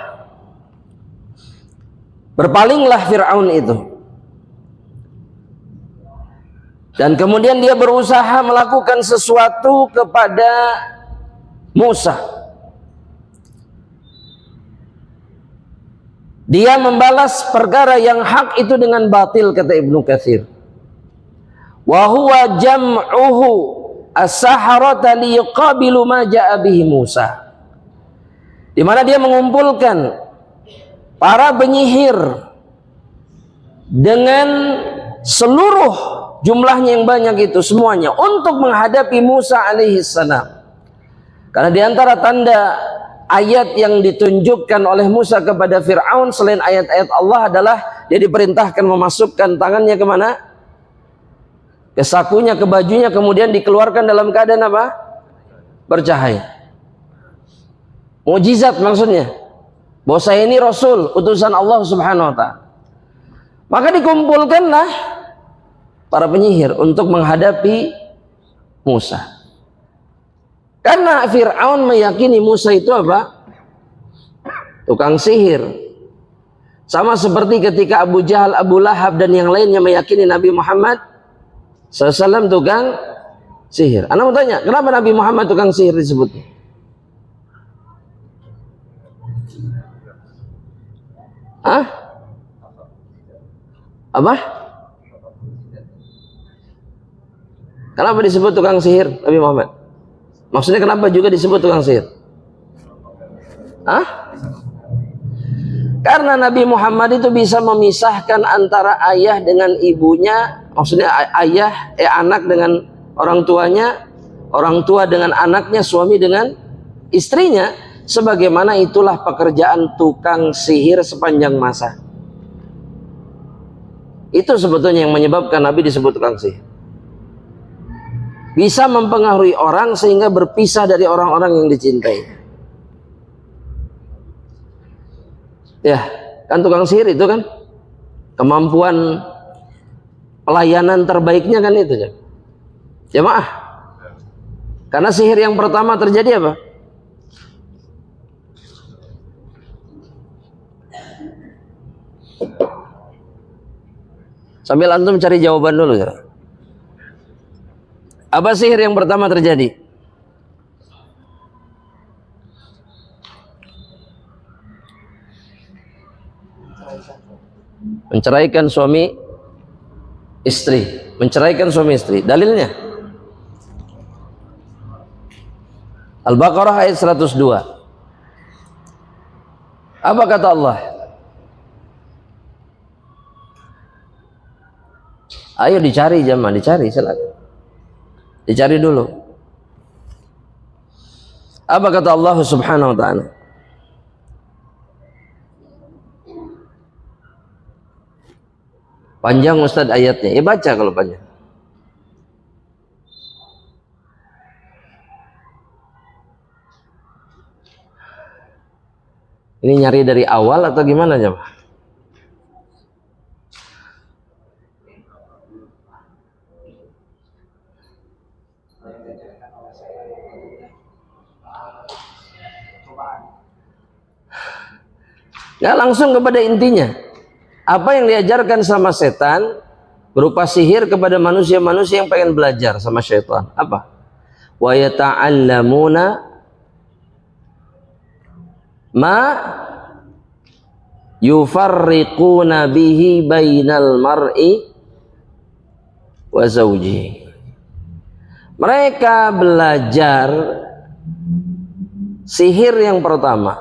berpalinglah Fir'aun itu, dan kemudian dia berusaha melakukan sesuatu kepada Musa. Dia membalas perkara yang hak itu dengan batil, kata Ibnu Katsir. Wa huwa jam'uhu as-saharata liqabilu ma ja'a bihi Musa. Di mana dia mengumpulkan para penyihir dengan seluruh jumlahnya yang banyak itu semuanya untuk menghadapi Musa alaihi salam. Karena di antara tanda ayat yang ditunjukkan oleh Musa kepada Fir'aun selain ayat-ayat Allah adalah dia diperintahkan memasukkan tangannya kemana? Ke sakunya, ke bajunya, kemudian dikeluarkan dalam keadaan apa? Bercahaya. Mukjizat maksudnya, bahwa saya ini Rasul, utusan Allah Subhanahu wa ta'ala. Maka dikumpulkanlah para penyihir untuk menghadapi Musa. Karena Fir'aun meyakini Musa itu apa? Tukang sihir. Sama seperti ketika Abu Jahal, Abu Lahab dan yang lainnya meyakini Nabi Muhammad SAW tukang sihir. Anda mau tanya, kenapa Nabi Muhammad tukang sihir disebutnya? Hah? Apa? Kenapa disebut tukang sihir Nabi Muhammad? Maksudnya kenapa juga disebut tukang sihir? Hah? Karena Nabi Muhammad itu bisa memisahkan antara ayah dengan ibunya, maksudnya anak dengan orang tuanya, orang tua dengan anaknya, suami dengan istrinya, sebagaimana itulah pekerjaan tukang sihir sepanjang masa. Itu sebetulnya yang menyebabkan Nabi disebut tukang sihir. Bisa mempengaruhi orang sehingga berpisah dari orang-orang yang dicintai. Ya, kan tukang sihir itu kan kemampuan pelayanan terbaiknya kan itu ya. Jemaah. Karena sihir yang pertama terjadi apa? Sambil antum cari jawaban dulu ya. Apa sihir yang pertama terjadi? Menceraikan suami istri. Menceraikan suami istri. Dalilnya Al-Baqarah ayat 102. Apa kata Allah? Ayo dicari jamaah, dicari silakan. Dicari dulu. Apa kata Allah Subhanahu wa taala? Panjang Ustaz ayatnya. Baca kalau panjang. Ini nyari dari awal atau gimana jemaah? Nggak langsung kepada intinya. Apa yang diajarkan sama setan berupa sihir kepada manusia-manusia yang pengen belajar sama syaitan. Apa? Wa yata'allamuna ma yufarriquna bihi bainal mar'i wa zawjihi. Mereka belajar sihir yang pertama,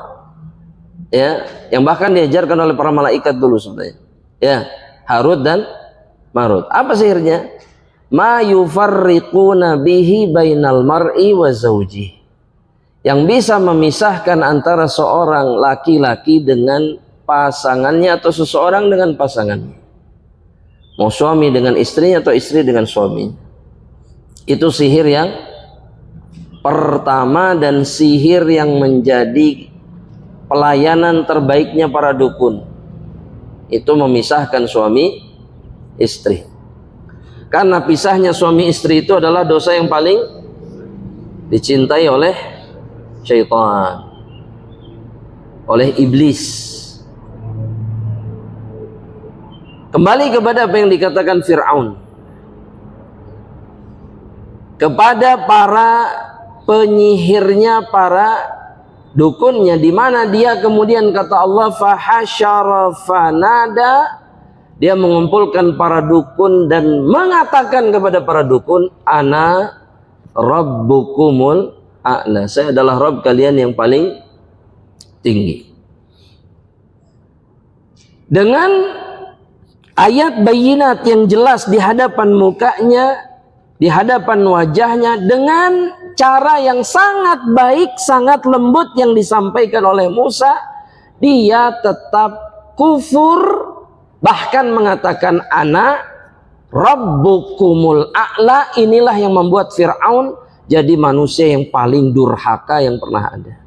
ya, yang bahkan diajarkan oleh para malaikat dulu sebenarnya, ya, Harut dan Marut. Apa sihirnya? Ma yufarriquna bihi bainal mar'i wa zawjihi. Yang bisa memisahkan antara seorang laki-laki dengan pasangannya atau seseorang dengan pasangannya. Mau suami dengan istrinya atau istri dengan suaminya. Itu sihir yang pertama dan sihir yang menjadi pelayanan terbaiknya para dukun. Itu memisahkan suami istri. Karena pisahnya suami istri itu adalah dosa yang paling dicintai oleh syaitan, oleh iblis. Kembali kepada apa yang dikatakan Fir'aun kepada para penyihirnya, para dukunnya, di mana dia kemudian kata Allah fahasyara fanada, dia mengumpulkan para dukun dan mengatakan kepada para dukun, ana rabbukumul a'la, saya adalah Rabb kalian yang paling tinggi. Dengan ayat bayinat yang jelas di hadapan mukanya, di hadapan wajahnya, dengan cara yang sangat baik, sangat lembut yang disampaikan oleh Musa, dia tetap kufur, bahkan mengatakan ana rabbukumul a'la. Inilah yang membuat Fir'aun jadi manusia yang paling durhaka yang pernah ada.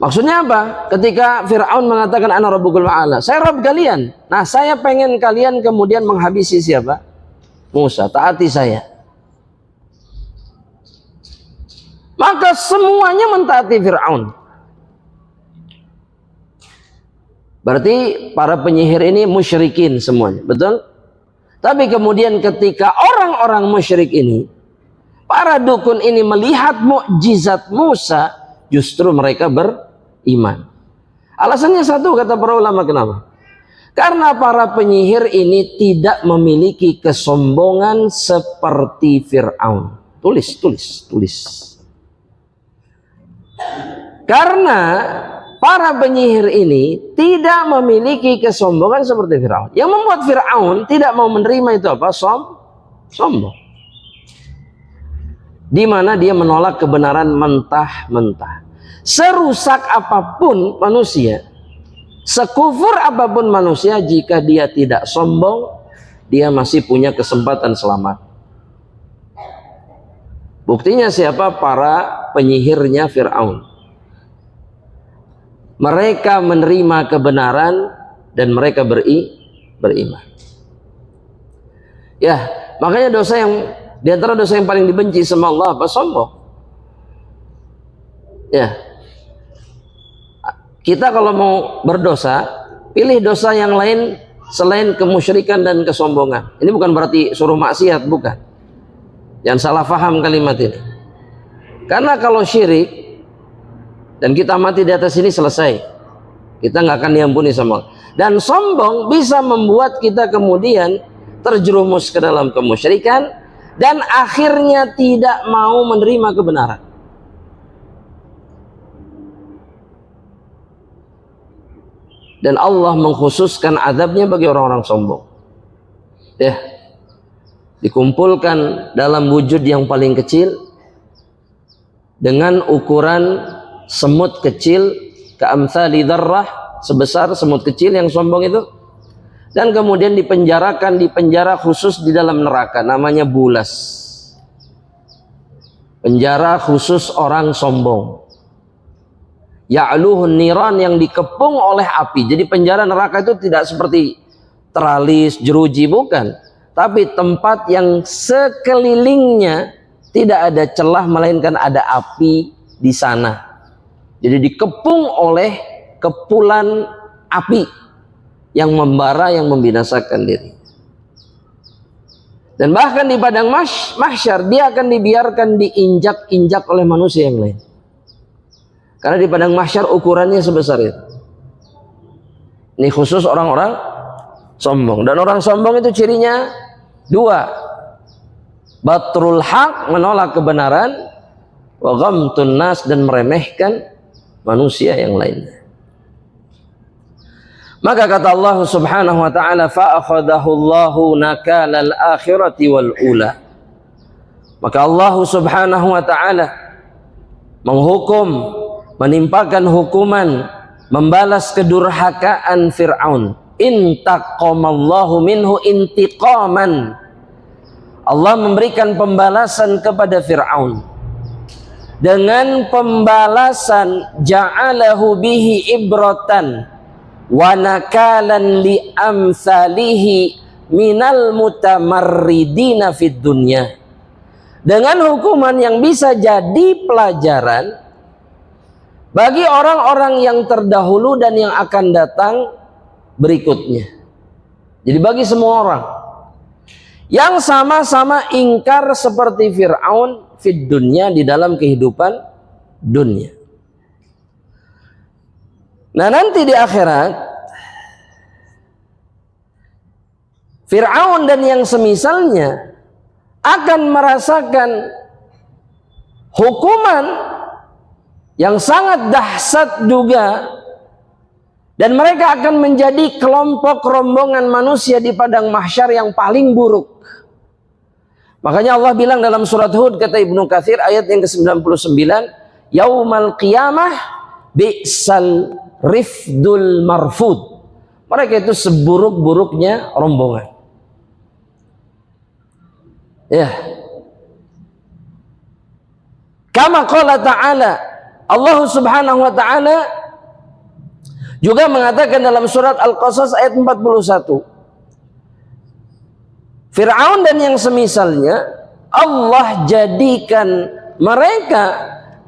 Maksudnya apa? Ketika Fir'aun mengatakan ana rabbukumul a'la, saya Rabb kalian. Nah, saya pengen kalian kemudian menghabisi siapa? Musa, taati saya. Maka semuanya mentaati Fir'aun. Berarti para penyihir ini musyrikin semuanya, betul? Tapi kemudian ketika orang-orang musyrik ini, para dukun ini melihat mukjizat Musa, justru mereka beriman. Alasannya satu, kata para ulama, kenapa? Karena para penyihir ini tidak memiliki kesombongan seperti Fir'aun. Tulis. Karena para penyihir ini tidak memiliki kesombongan seperti Fir'aun. Yang membuat Fir'aun tidak mau menerima itu apa? Sombong. di mana dia menolak kebenaran mentah-mentah. Serusak apapun manusia, sekufur apapun manusia, jika dia tidak sombong, dia masih punya kesempatan selamat. Buktinya siapa? Para penyihirnya Fir'aun. Mereka menerima kebenaran dan mereka beriman. Ya, makanya dosa yang di antara dosa yang paling dibenci sama Allah apa? Sombong. Ya. Kita kalau mau berdosa, pilih dosa yang lain selain kemusyrikan dan kesombongan. Ini bukan berarti suruh maksiat, bukan. Jangan salah faham kalimat ini. Karena kalau syirik dan kita mati di atas ini, selesai. Kita nggak akan diampuni sama Allah. Dan sombong bisa membuat kita kemudian terjerumus ke dalam kemusyrikan dan akhirnya tidak mau menerima kebenaran. Dan Allah mengkhususkan azabnya bagi orang-orang sombong. Ya, dikumpulkan dalam wujud yang paling kecil dengan ukuran semut kecil, ka'amthali dzarrah, sebesar semut kecil yang sombong itu, dan kemudian dipenjarakan di penjara khusus di dalam neraka, namanya Bulas. Penjara khusus orang sombong. Ya'luhun niran, yang dikepung oleh api. Jadi penjara neraka itu tidak seperti teralis, jeruji, bukan. Tapi tempat yang sekelilingnya tidak ada celah, melainkan ada api di sana. Jadi dikepung oleh kepulan api yang membara, yang membinasakan diri. Dan bahkan di padang mahsyar dia akan dibiarkan diinjak-injak oleh manusia yang lain. Karena di padang mahsyar ukurannya sebesar itu. Ini khusus orang-orang sombong. Dan orang sombong itu cirinya dua. Batrul haq, menolak kebenaran. Wa ghamtun nas, dan meremehkan manusia yang lainnya. Maka kata Allah subhanahu wa ta'ala, fa'akhadahu Allahu nakalal akhirati wal ula. Maka Allah subhanahu wa ta'ala menghukum, menimpakan hukuman, membalas kedurhakaan Fir'aun. Intaqamallahu minhu intiqaman. Allah memberikan pembalasan kepada Fir'aun dengan pembalasan ja'alahu bihi ibratan wa nakalan li amsalihi minal mutamarridina fid dunya. Dengan hukuman yang bisa jadi pelajaran bagi orang-orang yang terdahulu dan yang akan datang berikutnya. Jadi bagi semua orang yang sama-sama ingkar seperti Fir'aun fid dunya, di dalam kehidupan dunia. Nah, nanti di akhirat Fir'aun dan yang semisalnya akan merasakan hukuman yang sangat dahsyat juga, dan mereka akan menjadi kelompok rombongan manusia di padang mahsyar yang paling buruk. Makanya Allah bilang dalam surat Hud, kata Ibnu Katsir ayat yang ke-99, yaumal qiyamah bi'sal rifdul marfud. Mereka itu seburuk-buruknya rombongan. Ya. Kama qala ta'ala, Allah subhanahu wa ta'ala juga mengatakan dalam surat Al-Qasas ayat 41, Fir'aun dan yang semisalnya Allah jadikan mereka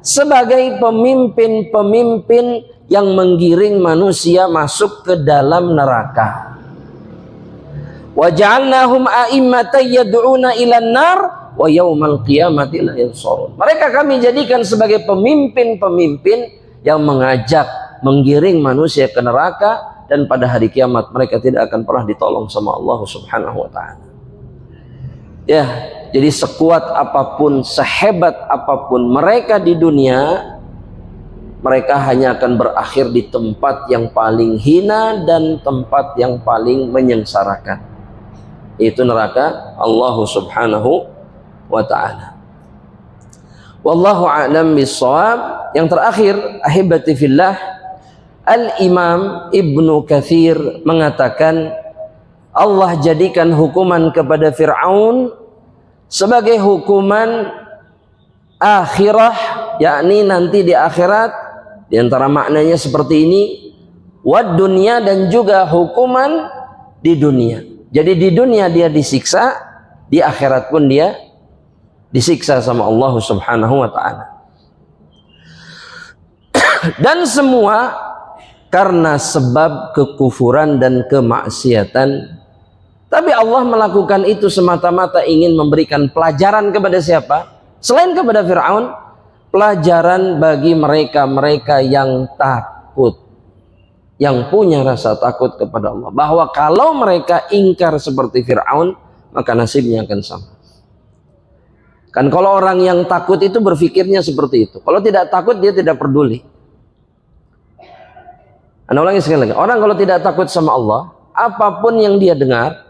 sebagai pemimpin-pemimpin yang menggiring manusia masuk ke dalam neraka. Wa ja'alnahum a'immatan yad'una ilan nar wa yaumal qiyamati la yansurun. Mereka kami jadikan sebagai pemimpin-pemimpin yang mengajak, menggiring manusia ke neraka, dan pada hari kiamat mereka tidak akan pernah ditolong sama Allah subhanahu wa ta'ala. Ya, jadi sekuat apapun, sehebat apapun mereka di dunia, mereka hanya akan berakhir di tempat yang paling hina dan tempat yang paling menyengsarakan, yaitu neraka Allah subhanahu wa ta'ala. Wallahu a'lam bissawab. Yang terakhir, ahibati fillah, Al-Imam Ibnu Katsir mengatakan Allah jadikan hukuman kepada Fir'aun sebagai hukuman akhirah, yakni nanti di akhirat. Di antara maknanya seperti ini, wad dunya, dan juga hukuman di dunia. Jadi di dunia dia disiksa, di akhirat pun dia disiksa sama Allah Subhanahu wa taala. Dan semua karena sebab kekufuran dan kemaksiatan. Tapi Allah melakukan itu semata-mata ingin memberikan pelajaran kepada siapa? Selain kepada Fir'aun, pelajaran bagi mereka-mereka yang takut, yang punya rasa takut kepada Allah, bahwa kalau mereka ingkar seperti Fir'aun, maka nasibnya akan sama. Kan kalau orang yang takut itu berpikirnya seperti itu. Kalau tidak takut, dia tidak peduli. Anda ulangi sekali lagi. Orang kalau tidak takut sama Allah, apapun yang dia dengar,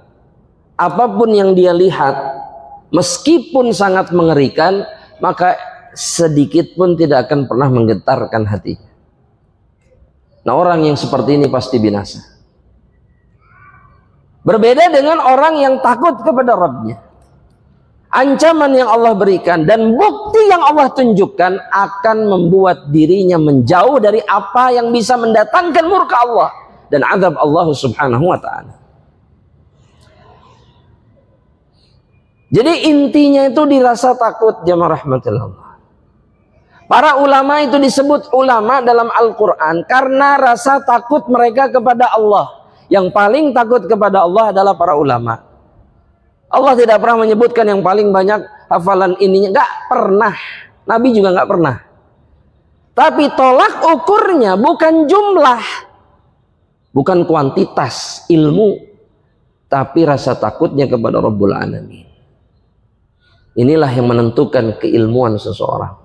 apapun yang dia lihat, meskipun sangat mengerikan, maka sedikit pun tidak akan pernah menggetarkan hatinya. Nah, orang yang seperti ini pasti binasa. Berbeda dengan orang yang takut kepada Rabbnya. Ancaman yang Allah berikan dan bukti yang Allah tunjukkan akan membuat dirinya menjauh dari apa yang bisa mendatangkan murka Allah dan azab Allah Subhanahu wa taala. Jadi intinya itu dirasa takut, jamaah rahmatillah. Para ulama itu disebut ulama dalam Al-Quran karena rasa takut mereka kepada Allah. Yang paling takut kepada Allah adalah para ulama. Allah tidak pernah menyebutkan yang paling banyak hafalan ininya, nggak pernah. Nabi juga nggak pernah. Tapi tolak ukurnya bukan jumlah, bukan kuantitas ilmu, tapi rasa takutnya kepada Rabbul Alamin. Inilah yang menentukan keilmuan seseorang.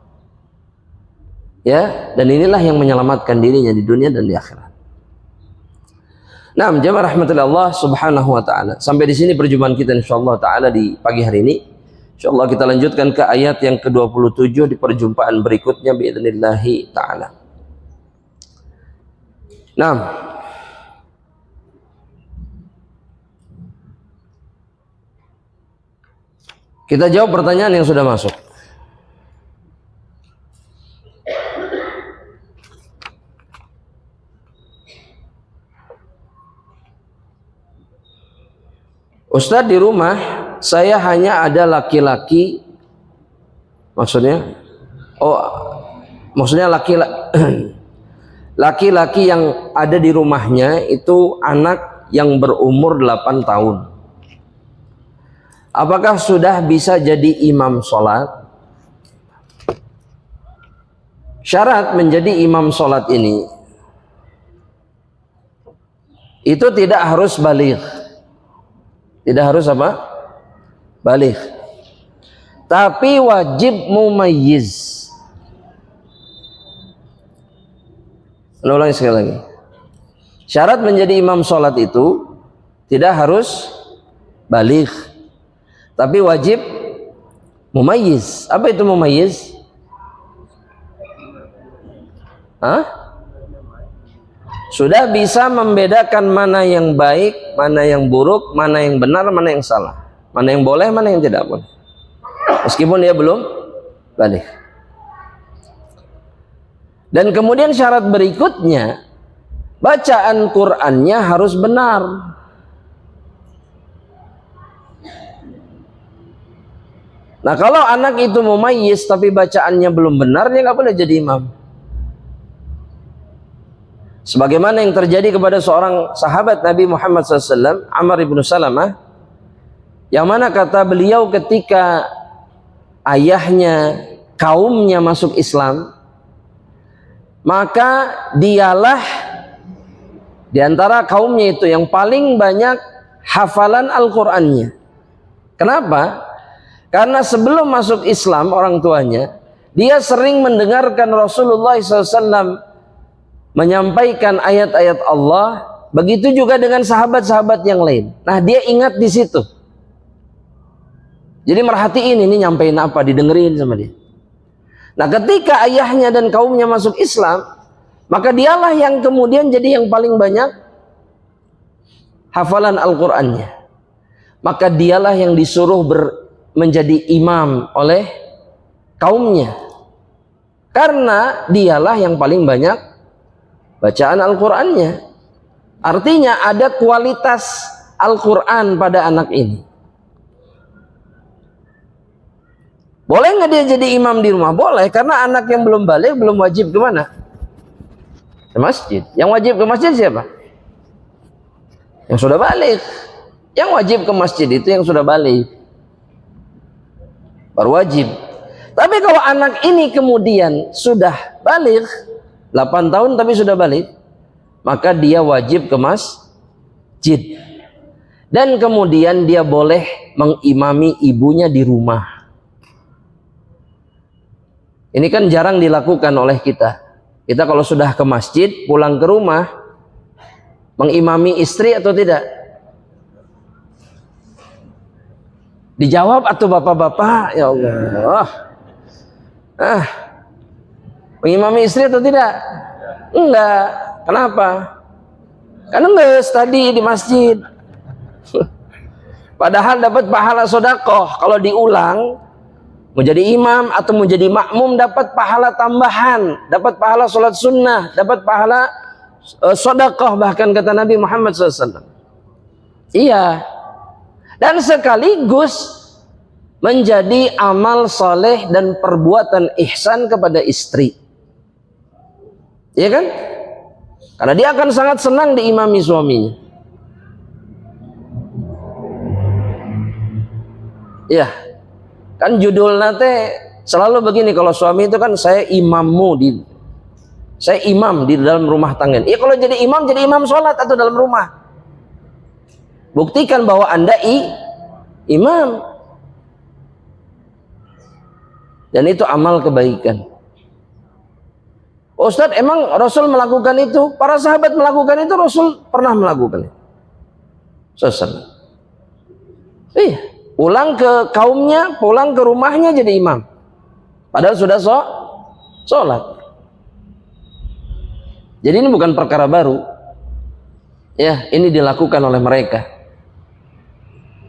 Ya, dan inilah yang menyelamatkan dirinya di dunia dan di akhirat. Nah, jemaah rahmatillah Allah Subhanahu wa taala. Sampai di sini perjumpaan kita insyaallah taala di pagi hari ini. Insyaallah kita lanjutkan ke ayat yang ke-27 di perjumpaan berikutnya باذنillah taala. Nah, kita jawab pertanyaan yang sudah masuk. Ustadz, di rumah saya hanya ada laki-laki, maksudnya laki-laki yang ada di rumahnya itu anak yang berumur 8 tahun. Apakah sudah bisa jadi imam sholat? Syarat menjadi imam sholat ini itu tidak harus baligh. Tidak harus apa? Baligh. Tapi wajib mumayyiz. Ulangi sekali lagi. Syarat menjadi imam sholat itu tidak harus baligh, tapi wajib mumayyiz. Apa itu mumayyiz? Hah? Sudah bisa membedakan mana yang baik, mana yang buruk, mana yang benar, mana yang salah, mana yang boleh, mana yang tidak boleh, meskipun dia belum baligh. Dan kemudian syarat berikutnya, bacaan Qur'annya harus benar. Nah, kalau anak itu mumayyiz tapi bacaannya belum benar, dia nggak boleh jadi imam. Sebagaimana yang terjadi kepada seorang sahabat Nabi Muhammad SAW, Amr ibn Salamah, yang mana kata beliau ketika ayahnya, kaumnya masuk Islam, maka dialah di antara kaumnya itu yang paling banyak hafalan Al-Qur'annya. Kenapa? Karena sebelum masuk Islam orang tuanya, dia sering mendengarkan Rasulullah SAW menyampaikan ayat-ayat Allah, begitu juga dengan sahabat-sahabat yang lain. Nah, dia ingat di situ. Jadi merhatiin ini nyampein apa, didengerin sama dia. Nah, ketika ayahnya dan kaumnya masuk Islam, maka dialah yang kemudian jadi yang paling banyak hafalan Al-Qur'annya. Maka dialah yang disuruh menjadi imam oleh kaumnya. Karena dialah yang paling banyak bacaan Al-Qur'annya. Artinya ada kualitas Al-Qur'an pada anak ini. Boleh nggak dia jadi imam di rumah? Boleh, karena anak yang belum balik belum wajib kemana? Ke masjid. Yang wajib ke masjid siapa? Yang sudah balik. Yang wajib ke masjid itu yang sudah balik, baru wajib. Tapi kalau anak ini kemudian sudah balik 8 tahun tapi sudah balik, maka dia wajib ke masjid. Dan kemudian dia boleh mengimami ibunya di rumah. Ini kan jarang dilakukan oleh kita. Kita kalau sudah ke masjid, pulang ke rumah, mengimami istri atau tidak? Dijawab atau bapak-bapak? Ya Allah. Mengimami istri atau tidak? Enggak. Kenapa? Karena enggak tadi di masjid. Padahal dapat pahala sedekah kalau diulang. Mau jadi imam atau mau jadi makmum dapat pahala tambahan, dapat pahala sholat sunnah, dapat pahala sedekah, bahkan kata Nabi Muhammad SAW. Iya. Dan sekaligus menjadi amal soleh dan perbuatan ihsan kepada istri. Iya kan? Karena dia akan sangat senang diimami suaminya. Iya. Kan judulnya teh selalu begini, kalau suami itu kan saya imammu saya imam di dalam rumah tangga. Iya, kalau jadi imam sholat atau dalam rumah. Buktikan bahwa Anda imam. Dan itu amal kebaikan. Ustadz, emang Rasul melakukan itu? Para sahabat melakukan itu, Rasul pernah melakukan itu. Iya. Pulang ke kaumnya, pulang ke rumahnya jadi imam. Padahal sudah sholat. Jadi ini bukan perkara baru. Ya, ini dilakukan oleh mereka.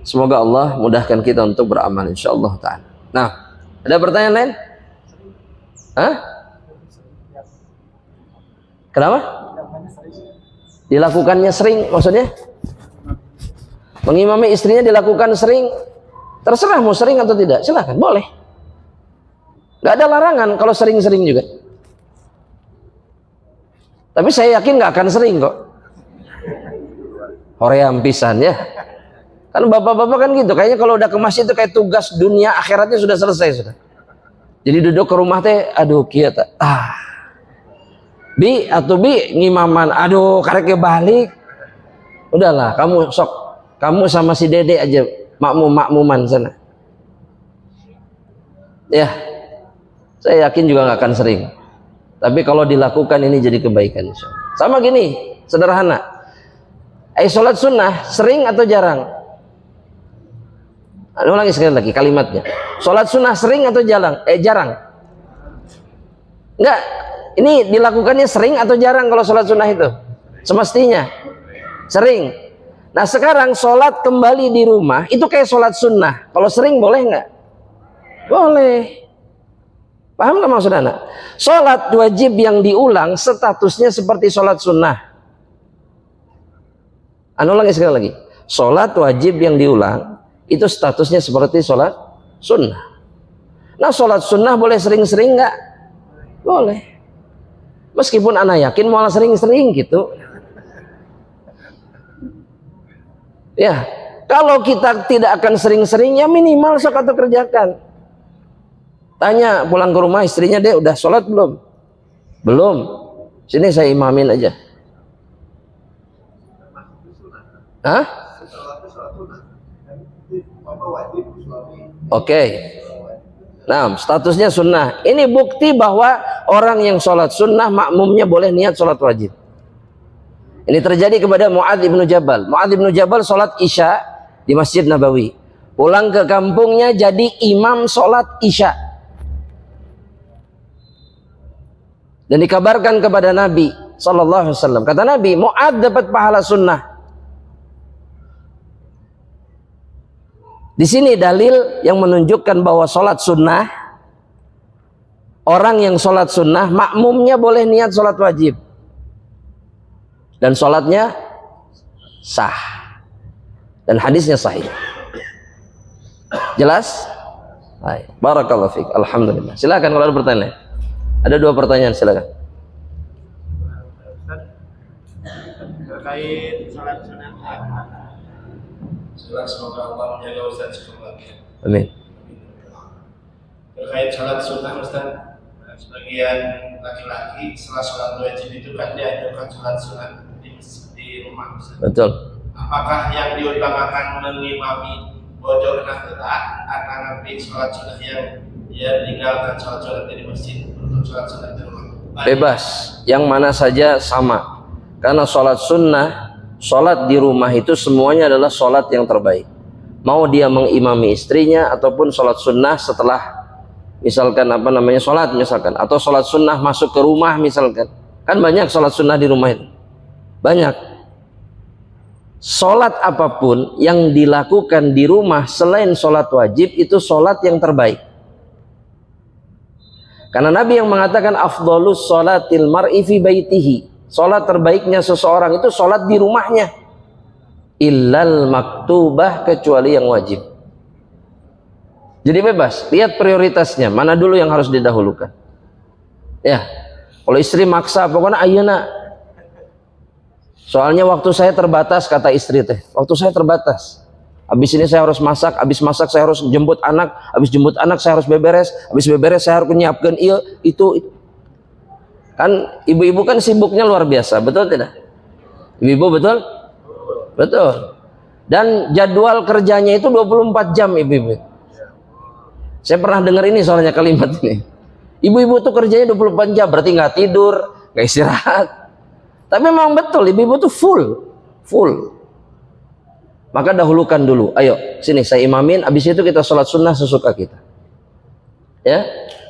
Semoga Allah mudahkan kita untuk beramal insyaallah ta'ala. Nah, ada pertanyaan lain? Hah? Kenapa? Dilakukannya sering, maksudnya? Mengimami istrinya dilakukan sering. Terserah mau sering atau tidak, silakan, boleh. Gak ada larangan kalau sering-sering juga. Tapi saya yakin gak akan sering kok. Hoream pisan ya. Kan bapak-bapak kan gitu, kayaknya kalau udah ke masjid itu kayak tugas dunia akhiratnya sudah selesai sudah. Jadi duduk ke rumah teh, aduh kieu teh. Bi ngimaman, aduh karek balik. Udahlah, kamu sama si Dede aja makmuman sana. Ya, saya yakin juga nggak akan sering. Tapi kalau dilakukan ini jadi kebaikan. Sama gini, sederhana. Sholat sunnah sering atau jarang? Ulangi sekali lagi kalimatnya. Sholat sunnah sering atau jarang? Jarang. Enggak. Ini dilakukannya sering atau jarang kalau sholat sunnah itu? Semestinya sering. Nah sekarang sholat kembali di rumah itu kayak sholat sunnah. Kalau sering boleh nggak? Boleh. Paham nggak maksud anak? Sholat wajib yang diulang statusnya seperti sholat sunnah. Ulangi sekali lagi. Sholat wajib yang diulang itu statusnya seperti sholat sunnah. Nah sholat sunnah boleh sering-sering nggak? Boleh. Meskipun anak yakin malah sering-sering gitu. Ya, kalau kita tidak akan sering-sering, ya minimal sok atau kerjakan. Tanya pulang ke rumah istrinya, dia udah sholat belum? Belum. Sini saya imamin aja. Hah? Oke. Nah, statusnya sunnah. Ini bukti bahwa orang yang sholat sunnah makmumnya boleh niat sholat wajib. Ini terjadi kepada Mu'adz ibnu Jabal. Mu'adz ibnu Jabal sholat isya di Masjid Nabawi. Pulang ke kampungnya jadi imam sholat isya. Dan dikabarkan kepada Nabi sallallahu alaihi wasallam, kata Nabi, Mu'adz dapat pahala sunnah. Di sini dalil yang menunjukkan bahwa sholat sunnah, orang yang sholat sunnah, makmumnya boleh niat sholat wajib. Dan sholatnya sah. Dan hadisnya sahih. Jelas? Baik. Barakallahu fiik. Alhamdulillah. Silakan kalau ada pertanyaan. Ada 2 pertanyaan, silakan. Terkait sholat sunnah. Semoga Allah menjaga Ustaz cukup lagi. Amin. Terkait sholat sunnah Ustaz, sebagian laki-laki setelah sholat wajib itu kan dianjurkan sholat sunnah di rumah Ustaz. Betul. Apakah yang diutamakan mengimami bodoh dan tetap atau nanti sholat sunnah yang dia tinggalkan sholat sunnah di masjid untuk sholat sunnah di rumah? Bebas, yang mana saja sama. Karena sholat sunnah, sholat di rumah itu semuanya adalah sholat yang terbaik. Mau dia mengimami istrinya ataupun sholat sunnah setelah misalkan sholat misalkan, atau sholat sunnah masuk ke rumah misalkan. Kan banyak sholat sunnah di rumah itu. Banyak. Sholat apapun yang dilakukan di rumah selain sholat wajib itu sholat yang terbaik. Karena Nabi yang mengatakan afdhalus sholatil mar'i fi baitihi. Sholat terbaiknya seseorang itu sholat di rumahnya. Illal maktubah, kecuali yang wajib. Jadi bebas, lihat prioritasnya, mana dulu yang harus didahulukan. Ya, kalau istri maksa, pokoknya ayeuna. Soalnya waktu saya terbatas, kata istri teh. Waktu saya terbatas. Habis ini saya harus masak, habis masak saya harus jemput anak, habis jemput anak saya harus beberes, habis beberes saya harus menyiapkan itu. Kan ibu-ibu kan sibuknya luar biasa, betul tidak? Ibu-ibu betul? Betul. Dan jadwal kerjanya itu 24 jam ibu-ibu. Saya pernah dengar ini soalnya kalimat ini. Ibu-ibu tuh kerjanya 24 jam, berarti nggak tidur, nggak istirahat. Tapi memang betul, ibu-ibu tuh full. Maka dahulukan dulu. Ayo, sini saya imamin, habis itu kita sholat sunnah sesuka kita. Ya,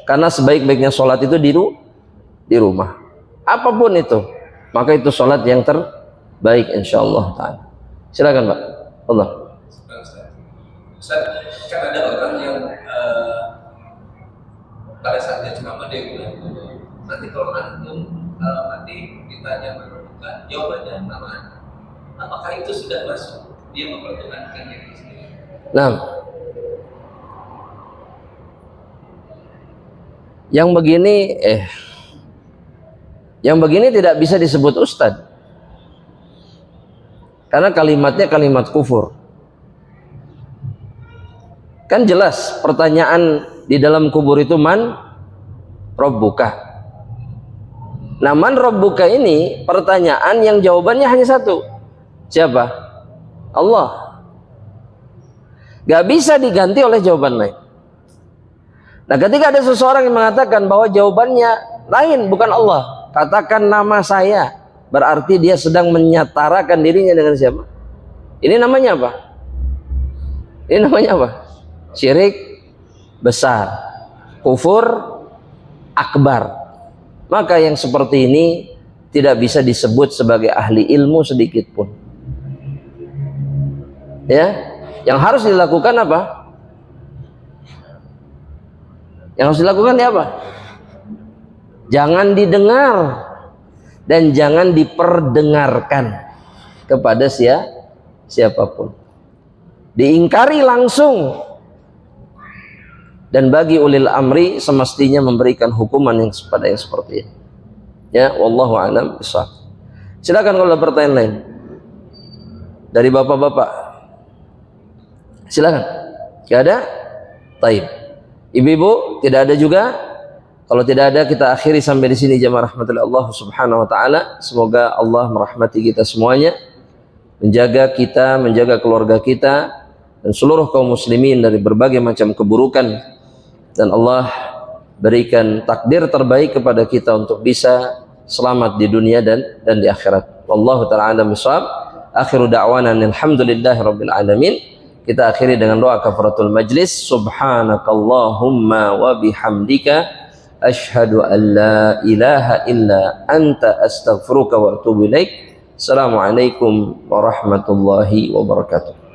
karena sebaik-baiknya sholat itu di rumah, apapun itu, maka itu sholat yang terbaik insyaallah ta'ala. Silakan Pak. Allah. Ustaz, kan ada orang yang pada saat dia ceramah dia bilang, nanti kalau antum mati ditanya berbuka, jawabannya nama. Apakah itu sudah masuk? Dia memperkenalkan diri sendiri. Nah, yang begini tidak bisa disebut ustadz, karena kalimatnya kalimat kufur. Kan jelas pertanyaan di dalam kubur itu man rabbuka. Nah, man rabbuka ini pertanyaan yang jawabannya hanya satu. Siapa? Allah. Gak bisa diganti oleh jawaban lain. Nah, ketika ada seseorang yang mengatakan bahwa jawabannya lain, bukan Allah, katakan nama saya, berarti dia sedang menyatarakan dirinya dengan siapa? Ini namanya apa? Ini namanya apa? Syirik besar, kufur akbar. Maka yang seperti ini tidak bisa disebut sebagai ahli ilmu sedikit pun. Ya, yang harus dilakukan apa? Yang harus dilakukan apa? Jangan didengar dan jangan diperdengarkan kepada siapapun. Diingkari langsung. Dan bagi ulil amri semestinya memberikan hukuman yang seperti ini. Ya, wallahu a'lam bishawab. Silakan kalau ada pertanyaan lain dari bapak-bapak. Silakan. Tidak ada? Taib. Ibu-ibu tidak ada juga? Kalau tidak ada, kita akhiri sampai di sini jamaah rahmatillah Allah subhanahu wa ta'ala. Semoga Allah merahmati kita semuanya, menjaga kita, menjaga keluarga kita dan seluruh kaum muslimin dari berbagai macam keburukan, dan Allah berikan takdir terbaik kepada kita untuk bisa selamat di dunia dan di akhirat. Wallahu ta'ala a'lam bishawab. Akhiru da'wana alhamdulillahi rabbil alamin. Kita akhiri dengan doa kafaratul majlis. Subhanakallahumma wa bihamdika asyhadu an la ilaha illa anta astaghfiruka wa atubu ilaik. Assalamualaikum warahmatullahi wabarakatuh.